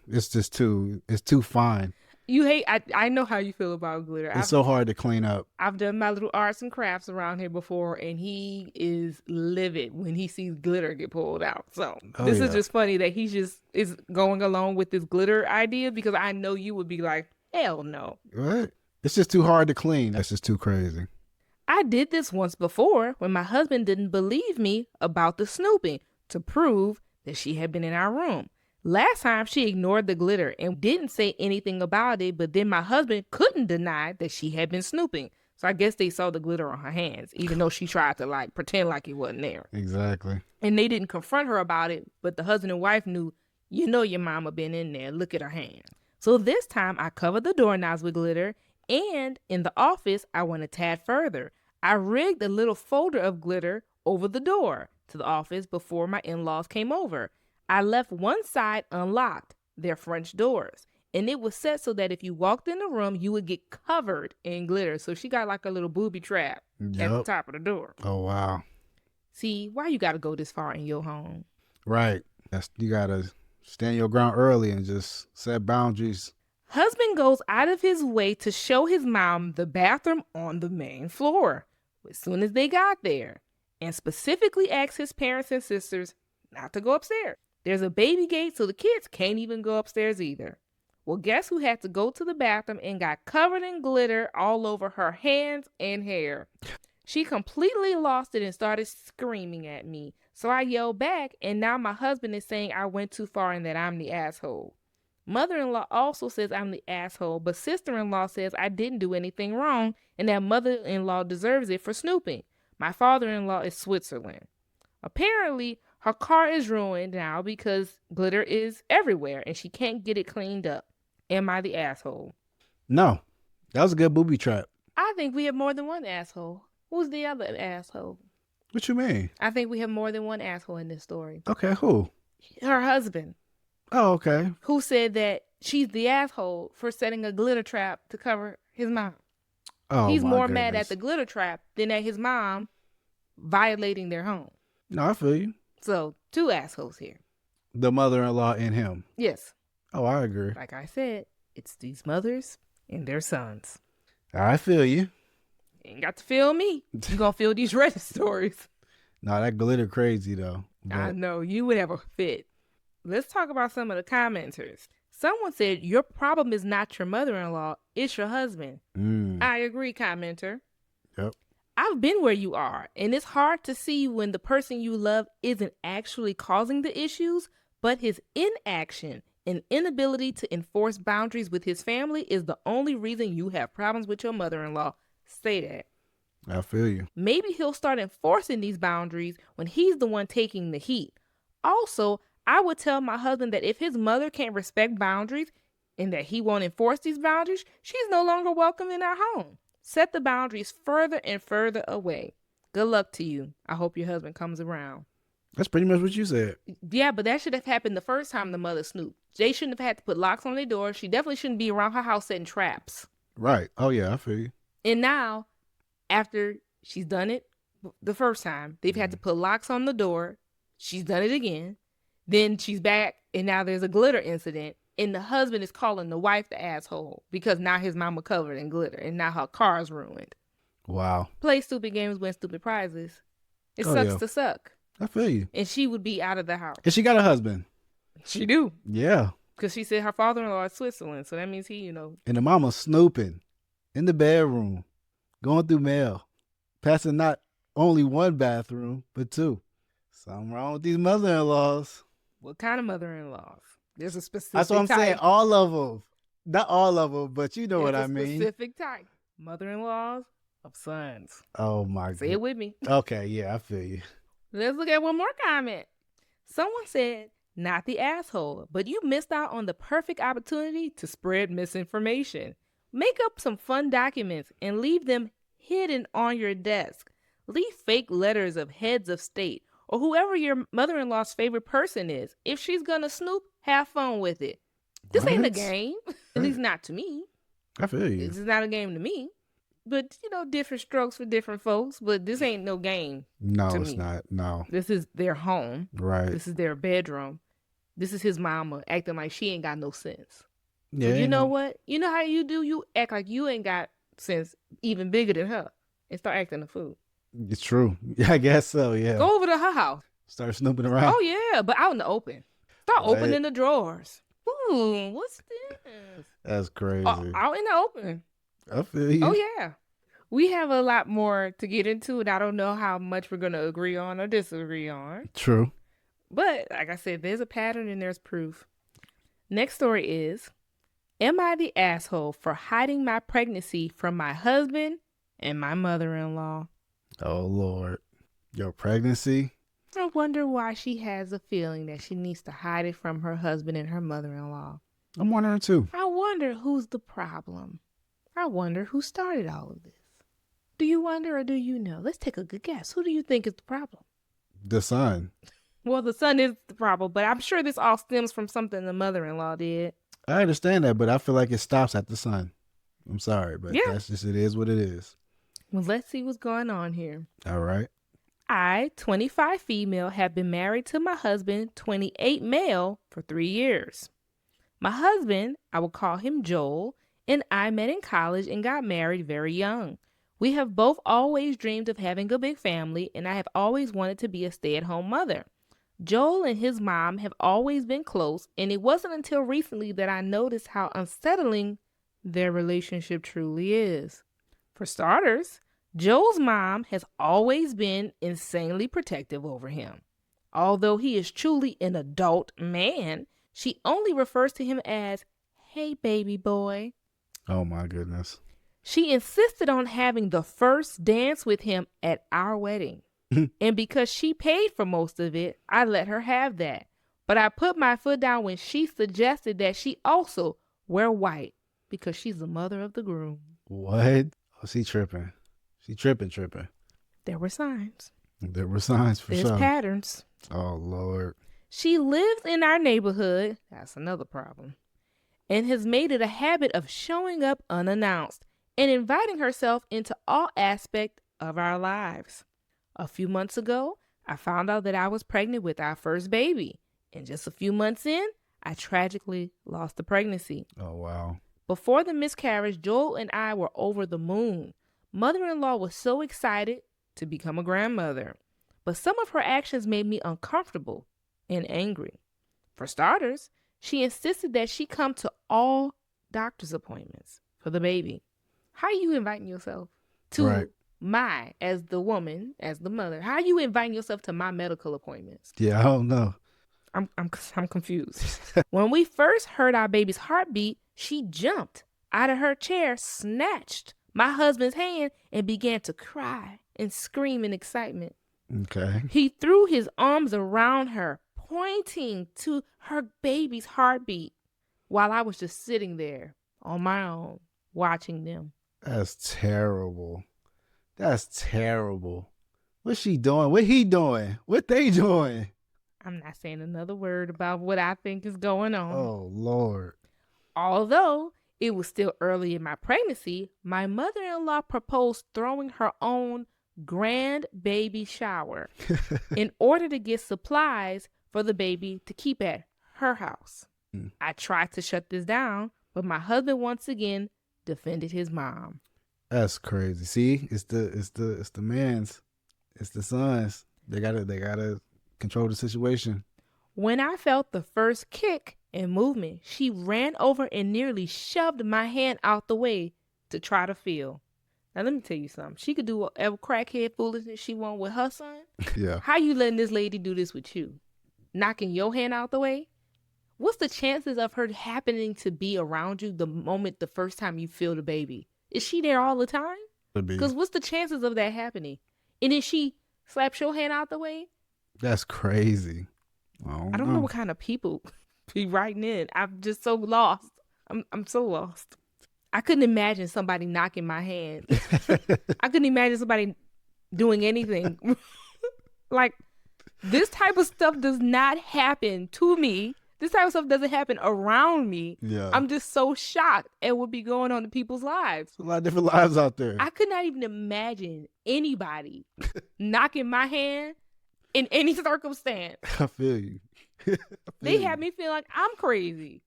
It's just it's too fine. You hate, I know how you feel about glitter. It's so hard to clean up. I've done my little arts and crafts around here before, and he is livid when he sees glitter get pulled out. So this is just funny that he just is going along with this glitter idea because I know you would be like, hell no. What? It's just too hard to clean. That's just too crazy. I did this once before when my husband didn't believe me about the snooping to prove that she had been in our room. Last time she ignored the glitter and didn't say anything about it, but then my husband couldn't deny that she had been snooping. So I guess they saw the glitter on her hands, even though she tried to pretend like it wasn't there. Exactly. And they didn't confront her about it, but the husband and wife knew, you know your mama been in there, look at her hands. So this time I covered the doorknobs with glitter, and in the office I went a tad further. I rigged a little folder of glitter over the door to the office before my in-laws came over. I left one side unlocked, their French doors, and it was set so that if you walked in the room, you would get covered in glitter. So she got like a little booby trap at the top of the door. Oh, wow. See, why you got to go this far in your home? Right. You got to stand your ground early and just set boundaries. Husband goes out of his way to show his mom the bathroom on the main floor as soon as they got there, and specifically asked his parents and sisters not to go upstairs. There's a baby gate, so the kids can't even go upstairs either. Well, guess who had to go to the bathroom and got covered in glitter all over her hands and hair? She completely lost it and started screaming at me. So I yelled back, and now my husband is saying I went too far and that I'm the asshole. Mother-in-law also says I'm the asshole, but sister-in-law says I didn't do anything wrong and that mother-in-law deserves it for snooping. My father-in-law is Switzerland. Apparently, her car is ruined now because glitter is everywhere and she can't get it cleaned up. Am I the asshole? No. That was a good booby trap. I think we have more than one asshole. Who's the other asshole? What you mean? I think we have more than one asshole in this story. Okay, who? Her husband. Oh, okay. Who said that she's the asshole for setting a glitter trap to cover his mom. Oh, he's more mad at the glitter trap than at his mom violating their home. No, I feel you. So, two assholes here. The mother-in-law and him. Yes. Oh, I agree. Like I said, it's these mothers and their sons. I feel you. You ain't got to feel me. You gonna feel these Reddit stories. No, that glitter crazy though. But I know, you would have a fit. Let's talk about some of the commenters. Someone said, your problem is not your mother-in-law, it's your husband. I agree, commenter. Yep. I've been where you are, and it's hard to see when the person you love isn't actually causing the issues, but his inaction and inability to enforce boundaries with his family is the only reason you have problems with your mother-in-law. Say that. I feel you. Maybe he'll start enforcing these boundaries when he's the one taking the heat. Also, I would tell my husband that if his mother can't respect boundaries and that he won't enforce these boundaries, she's no longer welcome in our home. Set the boundaries further and further away. Good luck to you. I hope your husband comes around. That's pretty much what you said. Yeah, but that should have happened the first time the mother snooped. They shouldn't have had to put locks on their doors. She definitely shouldn't be around her house setting traps. Right. Oh, yeah, I feel you. And now, after she's done it the first time, they've had to put locks on the door. She's done it again. Then she's back, and now there's a glitter incident. And the husband is calling the wife the asshole because now his mama covered in glitter and now her car's ruined. Wow. Play stupid games, win stupid prizes. It sucks to suck. I feel you. And she would be out of the house. And she got a husband. She do. Yeah. Because she said her father-in-law is Switzerland, so that means he, And the mama snooping in the bedroom, going through mail, passing not only one bathroom, but two. Something wrong with these mother-in-laws. What kind of mother-in-laws? There's a specific That's what I'm saying. type. All of them. Not all of them, but you know There's what a I mean. specific type. Mother-in-laws of sons. Oh, my God. Say it with me. Okay, yeah, I feel you. Let's look at one more comment. Someone said, not the asshole, but you missed out on the perfect opportunity to spread misinformation. Make up some fun documents and leave them hidden on your desk. Leave fake letters of heads of state or whoever your mother-in-law's favorite person is. If she's gonna snoop, have fun with it. This ain't a game, at least not to me. I feel you. This is not a game to me. But, different strokes for different folks. But this ain't no game. No, to it's me. not. No. This is their home. Right. This is their bedroom. This is his mama acting like she ain't got no sense. Yeah. So you know what? You know how you do? You act like you ain't got sense even bigger than her and start acting a fool. It's true. I guess so, yeah. Go over to her house. Start snooping around. Oh, yeah, but out in the open. Start Right. opening the drawers. Ooh, what's this? That's crazy. Out in the open. I feel you. Oh, yeah. We have a lot more to get into, and I don't know how much we're going to agree on or disagree on. True. But, like I said, there's a pattern and there's proof. Next story is, am I the asshole for hiding my pregnancy from my husband and my mother-in-law? Oh, Lord. Your pregnancy? I wonder why she has a feeling that she needs to hide it from her husband and her mother-in-law. I'm wondering too. I wonder who's the problem. I wonder who started all of this. Do you wonder or do you know? Let's take a good guess. Who do you think is the problem? The son. Well, the son is the problem, but I'm sure this all stems from something the mother-in-law did. I understand that, but I feel like it stops at the son. I'm sorry, but that's just, it is what it is. Well, let's see what's going on here. All right. I, 25 female, have been married to my husband, 28 male, for 3 years. My husband, I will call him Joel, and I met in college and got married very young. We have both always dreamed of having a big family, and I have always wanted to be a stay-at-home mother. Joel and his mom have always been close, and it wasn't until recently that I noticed how unsettling their relationship truly is. For starters, Joel's mom has always been insanely protective over him. Although he is truly an adult man, she only refers to him as, "Hey, baby boy." Oh, my goodness. She insisted on having the first dance with him at our wedding. And because she paid for most of it, I let her have that. But I put my foot down when she suggested that she also wear white because she's the mother of the groom. What? Oh, she tripping. She tripping. There were signs. There were signs for There's sure. patterns. Oh, Lord. She lives in our neighborhood. That's another problem. And has made it a habit of showing up unannounced and inviting herself into all aspects of our lives. A few months ago, I found out that I was pregnant with our first baby. And just a few months in, I tragically lost the pregnancy. Oh, wow. Before the miscarriage, Joel and I were over the moon. Mother-in-law was so excited to become a grandmother. But some of her actions made me uncomfortable and angry. For starters, she insisted that she come to all doctor's appointments for the baby. How are you inviting yourself to my, as the woman, as the mother? How are you inviting yourself to my medical appointments? Yeah, I don't know. I'm confused. When we first heard our baby's heartbeat, she jumped out of her chair, snatched my husband's hand, and began to cry and scream in excitement. Okay. He threw his arms around her, pointing to her baby's heartbeat, while I was just sitting there on my own, watching them. That's terrible. That's terrible. What's she doing? What he doing? What they doing? I'm not saying another word about what I think is going on. Oh, Lord. Although it was still early in my pregnancy, my mother-in-law proposed throwing her own grand baby shower in order to get supplies for the baby to keep at her house. I tried to shut this down, but my husband once again defended his mom. That's crazy. See, it's the man's, it's the sons. They gotta control the situation. When I felt the first kick and movement. She ran over and nearly shoved my hand out the way to try to feel. Now, let me tell you something. She could do whatever crackhead foolishness she want with her son. Yeah. How you letting this lady do this with you? Knocking your hand out the way? What's the chances of her happening to be around you the first time you feel the baby? Is she there all the time? Because what's the chances of that happening? And then she slaps your hand out the way? That's crazy. I don't know what kind of people be writing in. I'm just so lost. I'm so lost. I couldn't imagine somebody knocking my hand. I couldn't imagine somebody doing anything. Like, this type of stuff does not happen to me. This type of stuff doesn't happen around me. Yeah. I'm just so shocked at what be going on in people's lives. There's a lot of different lives out there. I could not even imagine anybody knocking my hand in any circumstance. I feel you. They had me feel like I'm crazy.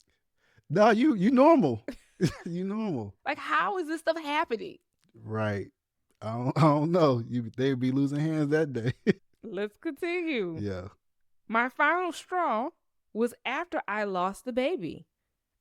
No, you normal. You normal. Like, how is this stuff happening? Right. I don't know. They'd be losing hands that day. Let's continue. Yeah. My final straw was after I lost the baby.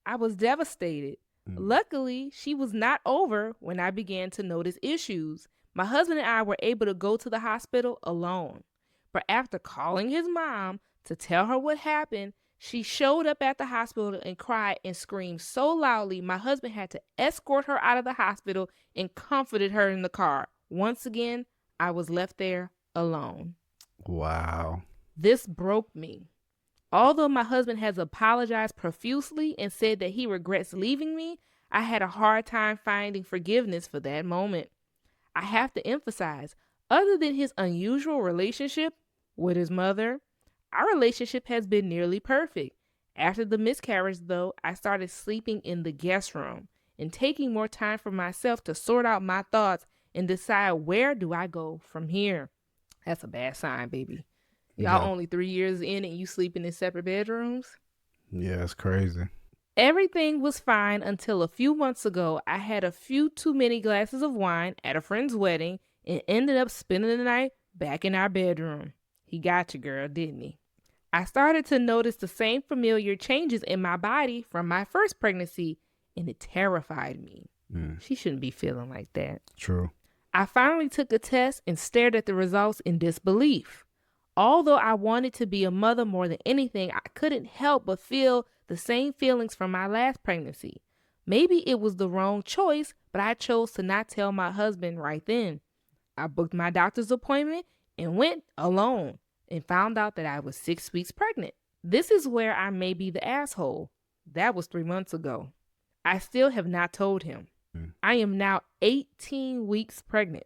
I was devastated. Luckily, she was not over when I began to notice issues. My husband and I were able to go to the hospital alone. But after calling his mom to tell her what happened, she showed up at the hospital and cried and screamed so loudly, my husband had to escort her out of the hospital and comforted her in the car. Once again, I was left there alone. Wow. This broke me. Although my husband has apologized profusely and said that he regrets leaving me, I had a hard time finding forgiveness for that moment. I have to emphasize, other than his unusual relationship with his mother, our relationship has been nearly perfect. After the miscarriage, though, I started sleeping in the guest room and taking more time for myself to sort out my thoughts and decide where do I go from here. That's a bad sign, baby. Y'all only 3 years in and you sleeping in separate bedrooms? Yeah, it's crazy. Everything was fine until a few months ago. I had a few too many glasses of wine at a friend's wedding and ended up spending the night back in our bedroom. He got you, girl, didn't he? I started to notice the same familiar changes in my body from my first pregnancy, and it terrified me. She shouldn't be feeling like that. True. I finally took a test and stared at the results in disbelief. Although I wanted to be a mother more than anything, I couldn't help but feel the same feelings from my last pregnancy. Maybe it was the wrong choice, but I chose to not tell my husband right then. I booked my doctor's appointment and went alone and found out that I was 6 weeks pregnant. This is where I may be the asshole. That was 3 months ago. I still have not told him. I am now 18 weeks pregnant.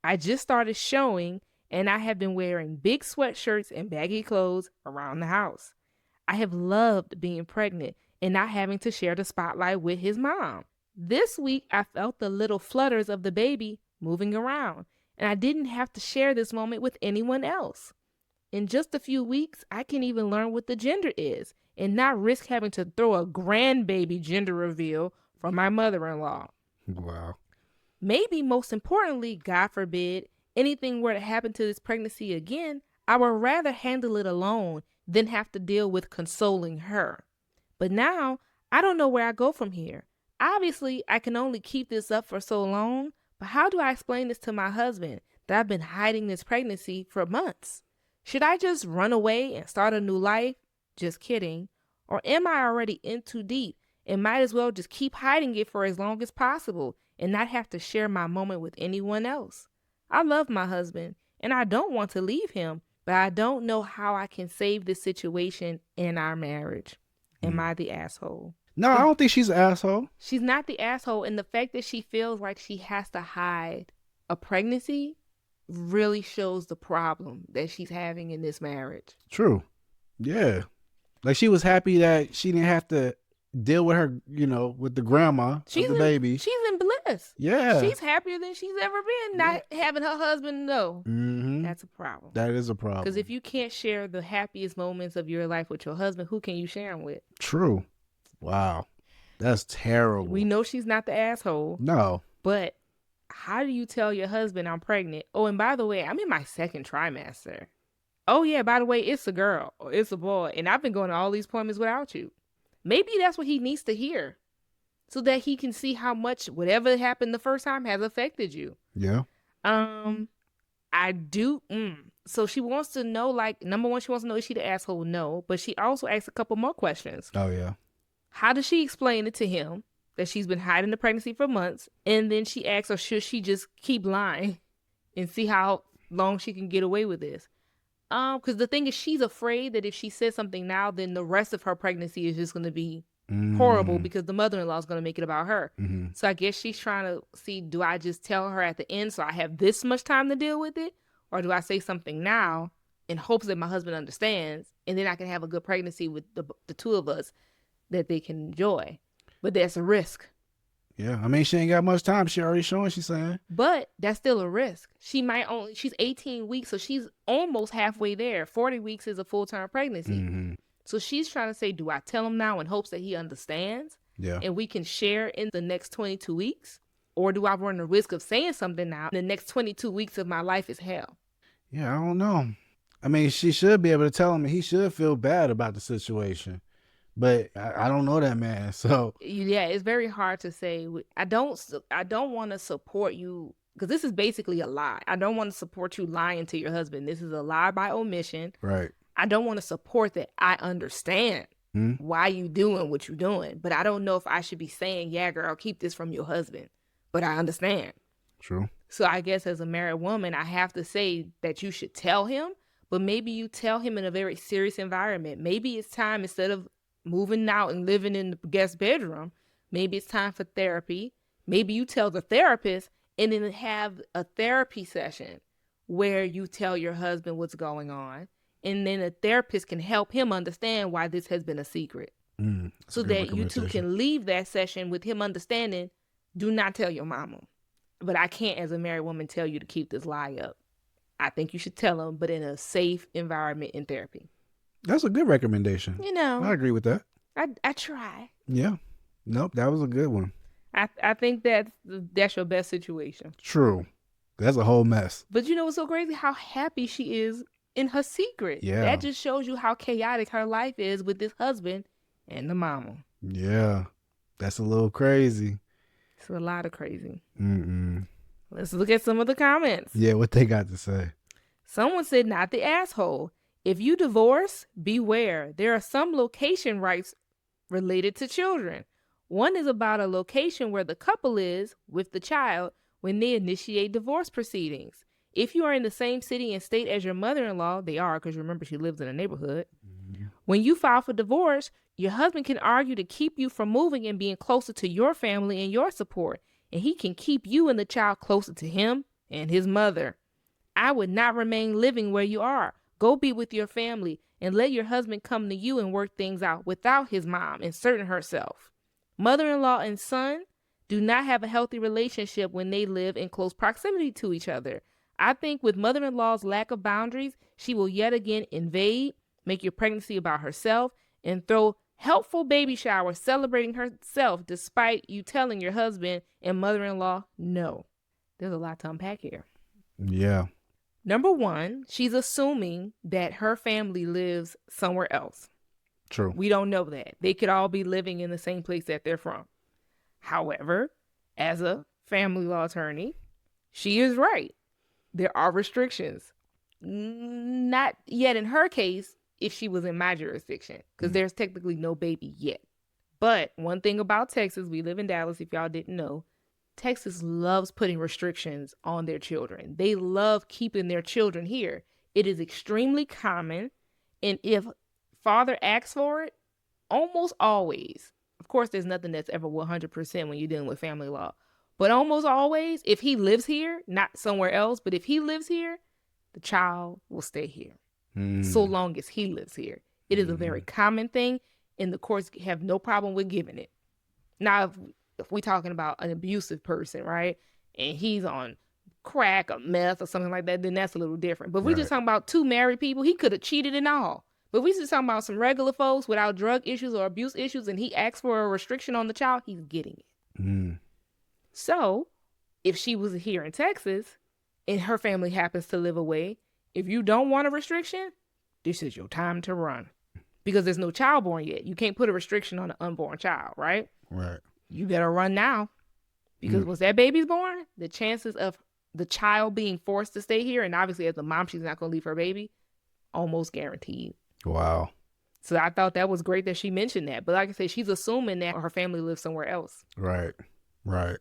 I just started showing, and I have been wearing big sweatshirts and baggy clothes around the house. I have loved being pregnant and not having to share the spotlight with his mom. This week, I felt the little flutters of the baby moving around, and I didn't have to share this moment with anyone else. In just a few weeks, I can even learn what the gender is and not risk having to throw a grandbaby gender reveal from my mother-in-law. Wow. Maybe most importantly, God forbid, anything were to happen to this pregnancy again, I would rather handle it alone than have to deal with consoling her. But now, I don't know where I go from here. Obviously, I can only keep this up for so long, but how do I explain this to my husband that I've been hiding this pregnancy for months? Should I just run away and start a new life? Just kidding. Or am I already in too deep and might as well just keep hiding it for as long as possible and not have to share my moment with anyone else? I love my husband and I don't want to leave him, but I don't know how I can save this situation in our marriage. Am I the asshole? No, I don't think she's an asshole. She's not the asshole, and the fact that she feels like she has to hide a pregnancy really shows the problem that she's having in this marriage. True. Yeah. Like, she was happy that she didn't have to deal with her, with the grandma of the baby. She's in bliss. Yeah. She's happier than she's ever been, not having her husband know. Mm-hmm. That's a problem. That is a problem. Because if you can't share the happiest moments of your life with your husband, who can you share them with? True. Wow. That's terrible. We know she's not the asshole. No. But how do you tell your husband I'm pregnant? Oh, and by the way, I'm in my second trimester. Oh, yeah, by the way, it's a girl or it's a boy. And I've been going to all these appointments without you. Maybe that's what he needs to hear so that he can see how much whatever happened the first time has affected you. Yeah. I do. So she wants to know, like, number one, she wants to know, is she the asshole? No. But she also asks a couple more questions. Oh, yeah. How does she explain it to him that she's been hiding the pregnancy for months? And then she asks, or should she just keep lying and see how long she can get away with this? Because the thing is, she's afraid that if she says something now, then the rest of her pregnancy is just going to be horrible because the mother-in-law is going to make it about her. Mm-hmm. So I guess she's trying to see, do I just tell her at the end so I have this much time to deal with it? Or do I say something now in hopes that my husband understands and then I can have a good pregnancy with the two of us that they can enjoy? But that's a risk. Yeah. I mean, she ain't got much time. She already showing, she's saying. But that's still a risk. She's 18 weeks, so she's almost halfway there. 40 weeks is a full-term pregnancy. Mm-hmm. So she's trying to say, do I tell him now in hopes that he understands? Yeah. And we can share in the next 22 weeks? Or do I run the risk of saying something now? The next 22 weeks of my life is hell. Yeah, I don't know. I mean, she should be able to tell him, and he should feel bad about the situation. But I don't know that man, so Yeah, it's very hard to say. I don't want to support you because this is basically a lie. I don't want to support you lying to your husband. This is a lie by omission. right. I don't want to support that. I understand why you doing what you're doing, but I don't know if I should be saying, yeah, girl, keep this from your husband. But I understand. True. So I guess as a married woman, I have to say that you should tell him, but maybe you tell him in a very serious environment. Maybe it's time, instead of moving out and living in the guest bedroom, maybe it's time for therapy. Maybe you tell the therapist and then have a therapy session where you tell your husband what's going on. And then a therapist can help him understand why this has been a secret. So that you two can leave that session with him understanding, do not tell your mama. But I can't, as a married woman, tell you to keep this lie up. I think you should tell him, but in a safe environment in therapy. That's a good recommendation. You know, I agree with that. I try. Yeah. Nope, that was a good one. I think that's your best situation. True. That's a whole mess. But you know what's so crazy? How happy she is in her secret. Yeah. That just shows you how chaotic her life is with this husband and the mama. Yeah. That's a little crazy. It's a lot of crazy. Mm-mm. Let's look at some of the comments. Yeah, what they got to say. Someone said, not the asshole. If you divorce, beware. There are some location rights related to children. One is about a location where the couple is with the child when they initiate divorce proceedings. If you are in the same city and state as your mother-in-law, they are, because remember she lives in a neighborhood. Mm-hmm. When you file for divorce, your husband can argue to keep you from moving and being closer to your family and your support. And he can keep you and the child closer to him and his mother. I would not remain living where you are. Go be with your family and let your husband come to you and work things out without his mom inserting herself. Mother-in-law and son do not have a healthy relationship when they live in close proximity to each other. I think with mother-in-law's lack of boundaries, she will yet again invade, make your pregnancy about herself, and throw helpful baby showers celebrating herself despite you telling your husband and mother-in-law no. There's a lot to unpack here. Yeah. Number one, she's assuming that her family lives somewhere else. True. We don't know that. They could all be living in the same place that they're from. However, as a family law attorney, she is right. There are restrictions. Not yet in her case if she was in my jurisdiction, because there's technically no baby yet. But one thing about Texas, we live in Dallas, if y'all didn't know, Texas loves putting restrictions on their children. They love keeping their children here. It is extremely common. And if father asks for it, almost always, of course, there's nothing that's ever 100% when you're dealing with family law. But almost always, if he lives here, not somewhere else, but if he lives here, the child will stay here. So long as he lives here. It is a very common thing, and the courts have no problem with giving it. Now, if we're talking about an abusive person, right, and he's on crack or meth or something like that, then that's a little different. But we're just talking about two married people. He could have cheated and all. But we just talking about some regular folks without drug issues or abuse issues, and he asks for a restriction on the child, he's getting it. So if she was here in Texas and her family happens to live away, if you don't want a restriction, this is your time to run. because there's no child born yet. You can't put a restriction on an unborn child, right? Right. You better run now, because once that baby's born, the chances of the child being forced to stay here, and obviously as a mom, she's not going to leave her baby, almost guaranteed. Wow. So I thought that was great that she mentioned that. But like I said, she's assuming that her family lives somewhere else. Right. Right.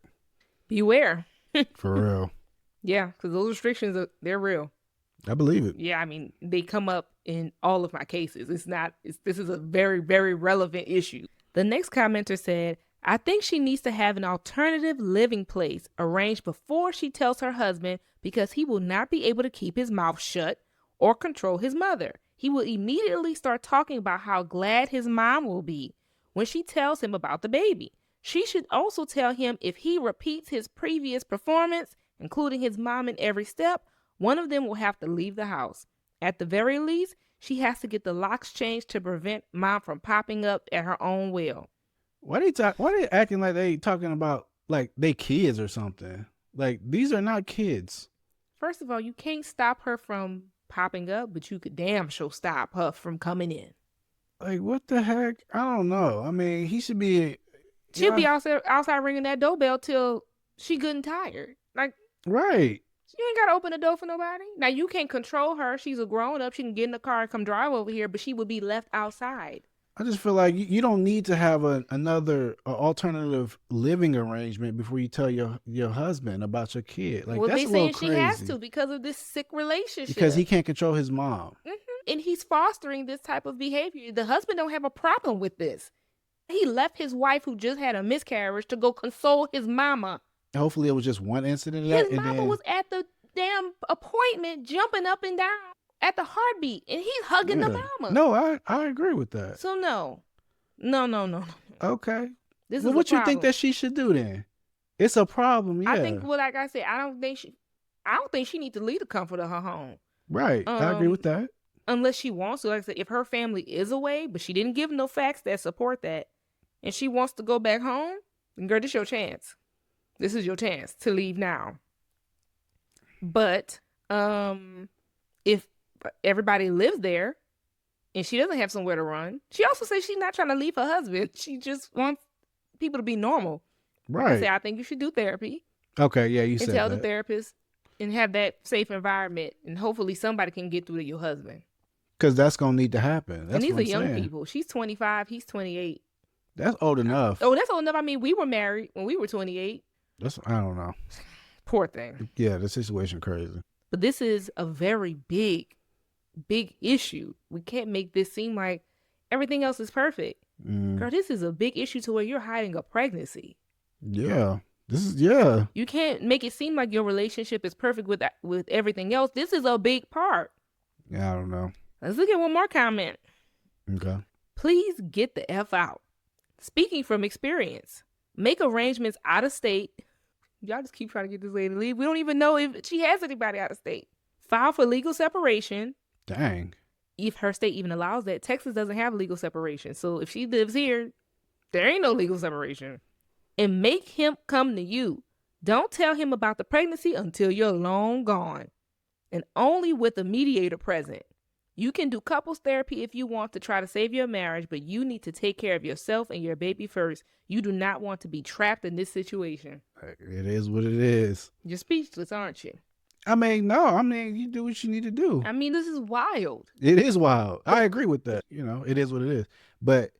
Beware. For real. Yeah, because those restrictions, they're real. I believe it. Yeah, I mean, they come up in all of my cases. This is a very, very relevant issue. The next commenter said, I think she needs to have an alternative living place arranged before she tells her husband, because he will not be able to keep his mouth shut or control his mother. He will immediately start talking about how glad his mom will be when she tells him about the baby. She should also tell him if he repeats his previous performance, including his mom in every step, one of them will have to leave the house. At the very least, she has to get the locks changed to prevent mom from popping up at her own will. Why they acting like they talking about like they kids or something? Like, these are not kids. First of all, you can't stop her from popping up, but you could damn sure stop her from coming in. Like, what the heck? I don't know. I mean, he should be. She'll be outside ringing that doorbell till she good and tired. Like, right. You ain't got to open the door for nobody. Now, you can't control her. She's a grown up. She can get in the car and come drive over here, but she would be left outside. I just feel like you don't need to have another alternative living arrangement before you tell your husband about your kid. Like, well, that's they a little saying crazy. she has to because of this sick relationship. Because he can't control his mom. And he's fostering this type of behavior. The husband don't have a problem with this. He left his wife, who just had a miscarriage, to go console his mama. Hopefully it was just one incident of His that. mama was at the damn appointment jumping up and down at the heartbeat, and he's hugging the mama. No, I agree with that. So no. Okay. This well, is what you think that she should do then? It's a problem, yeah. I think, well, like I said, I don't think she needs to leave the comfort of her home. Right. I agree with that. Unless she wants to. Like I said, if her family is away, but she didn't give no facts that support that, and she wants to go back home, then girl, this is your chance. This is your chance to leave now. But if everybody lives there and she doesn't have somewhere to run, she also says she's not trying to leave her husband. She just wants people to be normal. Right. I think you should do therapy. Okay, yeah, you said that. And tell the therapist and have that safe environment, and hopefully somebody can get through to your husband. Because that's going to need to happen. That's and these what are I'm young saying. people. She's 25. He's 28. That's old enough. Oh, that's old enough. I mean, we were married when we were 28. I don't know. Poor thing. Yeah, the situation crazy. But this is a very big issue. We can't make this seem like everything else is perfect. Girl, this is a big issue to where you're hiding a pregnancy. Yeah. You can't make it seem like your relationship is perfect with everything else. This is a big part. Yeah, I don't know. Let's look at one more comment. Okay. Please get the F out. Speaking from experience, make arrangements out of state. Y'all just keep trying to get this lady to leave. We don't even know if she has anybody out of state. File for legal separation. Dang. If her state even allows that. Texas doesn't have legal separation. So if she lives here, there ain't no legal separation. And make him come to you. Don't tell him about the pregnancy until you're long gone. And only with a mediator present. You can do couples therapy if you want to try to save your marriage, but you need to take care of yourself and your baby first. You do not want to be trapped in this situation. It is what it is. You're speechless, aren't you? I mean, no. I mean, you do what you need to do. I mean, this is wild. It is wild. I agree with that. It is what it is. But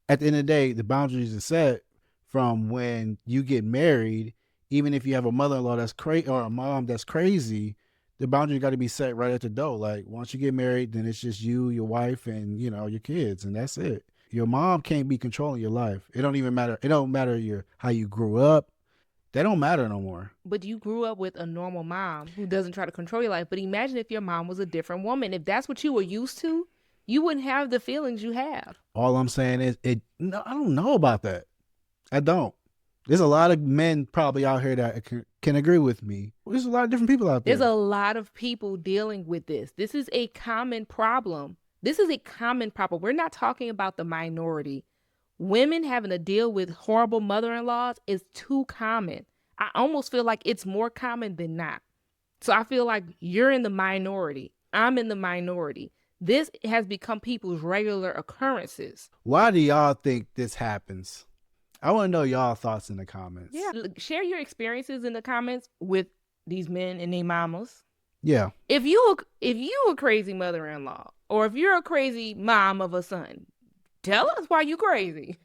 at the end of the day, the boundaries are set from when you get married. Even if you have a mother-in-law that's crazy or a mom that's crazy, the boundary got to be set right at the door. Like, once you get married, then it's just you, your wife, and your kids, and that's it. Your mom can't be controlling your life. It don't even matter. It don't matter how you grew up. They don't matter no more. But you grew up with a normal mom who doesn't try to control your life. But imagine if your mom was a different woman. If that's what you were used to, you wouldn't have the feelings you have. All I'm saying is, I don't know about that. I don't. There's a lot of men probably out here that can agree with me. There's a lot of different people out there. There's a lot of people dealing with this. This is a common problem. We're not talking about the minority. Women having to deal with horrible mother-in-laws is too common. I almost feel like it's more common than not. So I feel like you're in the minority. I'm in the minority. This has become people's regular occurrences. Why do y'all think this happens? I want to know y'all thoughts in the comments. Yeah, share your experiences in the comments with these men and their mamas. Yeah. If you a crazy mother-in-law, or if you're a crazy mom of a son, tell us why you crazy.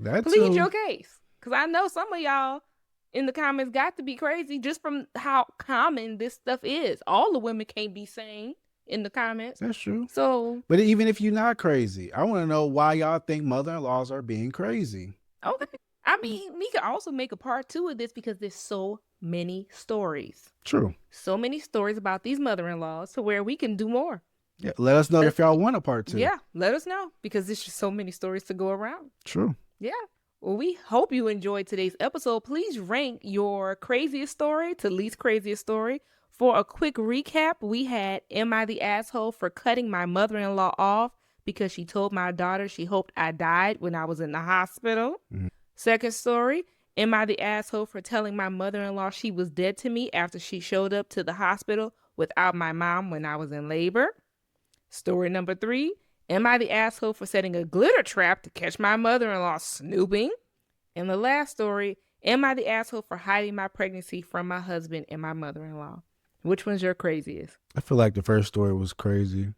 Plead your case, because I know some of y'all in the comments got to be crazy just from how common this stuff is. All the women can't be sane in the comments. That's true. So, but even if you're not crazy, I want to know why y'all think mother-in-laws are being crazy. Okay. I mean, we could also make a part 2 of this because there's so many stories. True. So many stories about these mother-in-laws to where we can do more. Yeah, let us know if y'all want a part 2. Yeah, let us know, because there's just so many stories to go around. True. Yeah. Well, we hope you enjoyed today's episode. Please rank your craziest story to least craziest story. For a quick recap, we had, am I the asshole for cutting my mother-in-law off because she told my daughter she hoped I died when I was in the hospital? Mm-hmm. Second story, am I the asshole for telling my mother-in-law she was dead to me after she showed up to the hospital without my mom when I was in labor? Story number 3, am I the asshole for setting a glitter trap to catch my mother-in-law snooping? And the last story, am I the asshole for hiding my pregnancy from my husband and my mother-in-law? Which one's your craziest? I feel like the first story was crazy.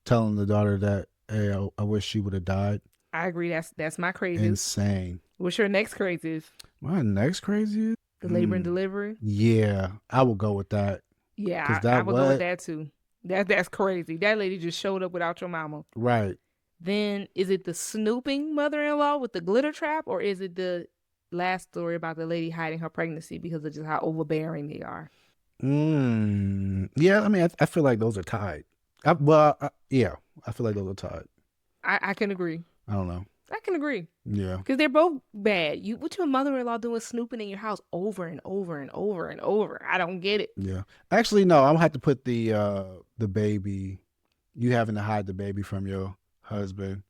Telling the daughter that, hey, I wish she would have died. I agree. That's my craziest. Insane. What's your next craziest? My next craziest? The labor and delivery? Yeah, I will go with that. Yeah, I would go with that too. That's crazy. That lady just showed up without your mama. Right. Then is it the snooping mother-in-law with the glitter trap, or is it the last story about the lady hiding her pregnancy because of just how overbearing they are? Yeah, I mean, I feel like those are tied. I feel like those are tied. I can agree. I don't know. I can agree. Yeah. Because they're both bad. What your mother-in-law doing snooping in your house over and over and over and over? I don't get it. Yeah. Actually, no, I'm going to have to put the baby, you having to hide the baby from your husband.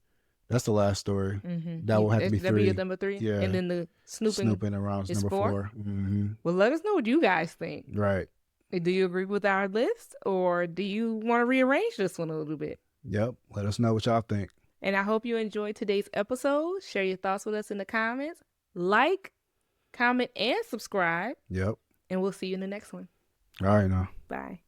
That's the last story. Mm-hmm. That will have to be 3. That'll be number 3? Yeah. And then the snooping around is number 4. Mm-hmm. Well, let us know what you guys think. Right. Do you agree with our list, or do you want to rearrange this one a little bit? Yep. Let us know what y'all think. And I hope you enjoyed today's episode. Share your thoughts with us in the comments. Like, comment, and subscribe. Yep. And we'll see you in the next one. All right, now. Bye.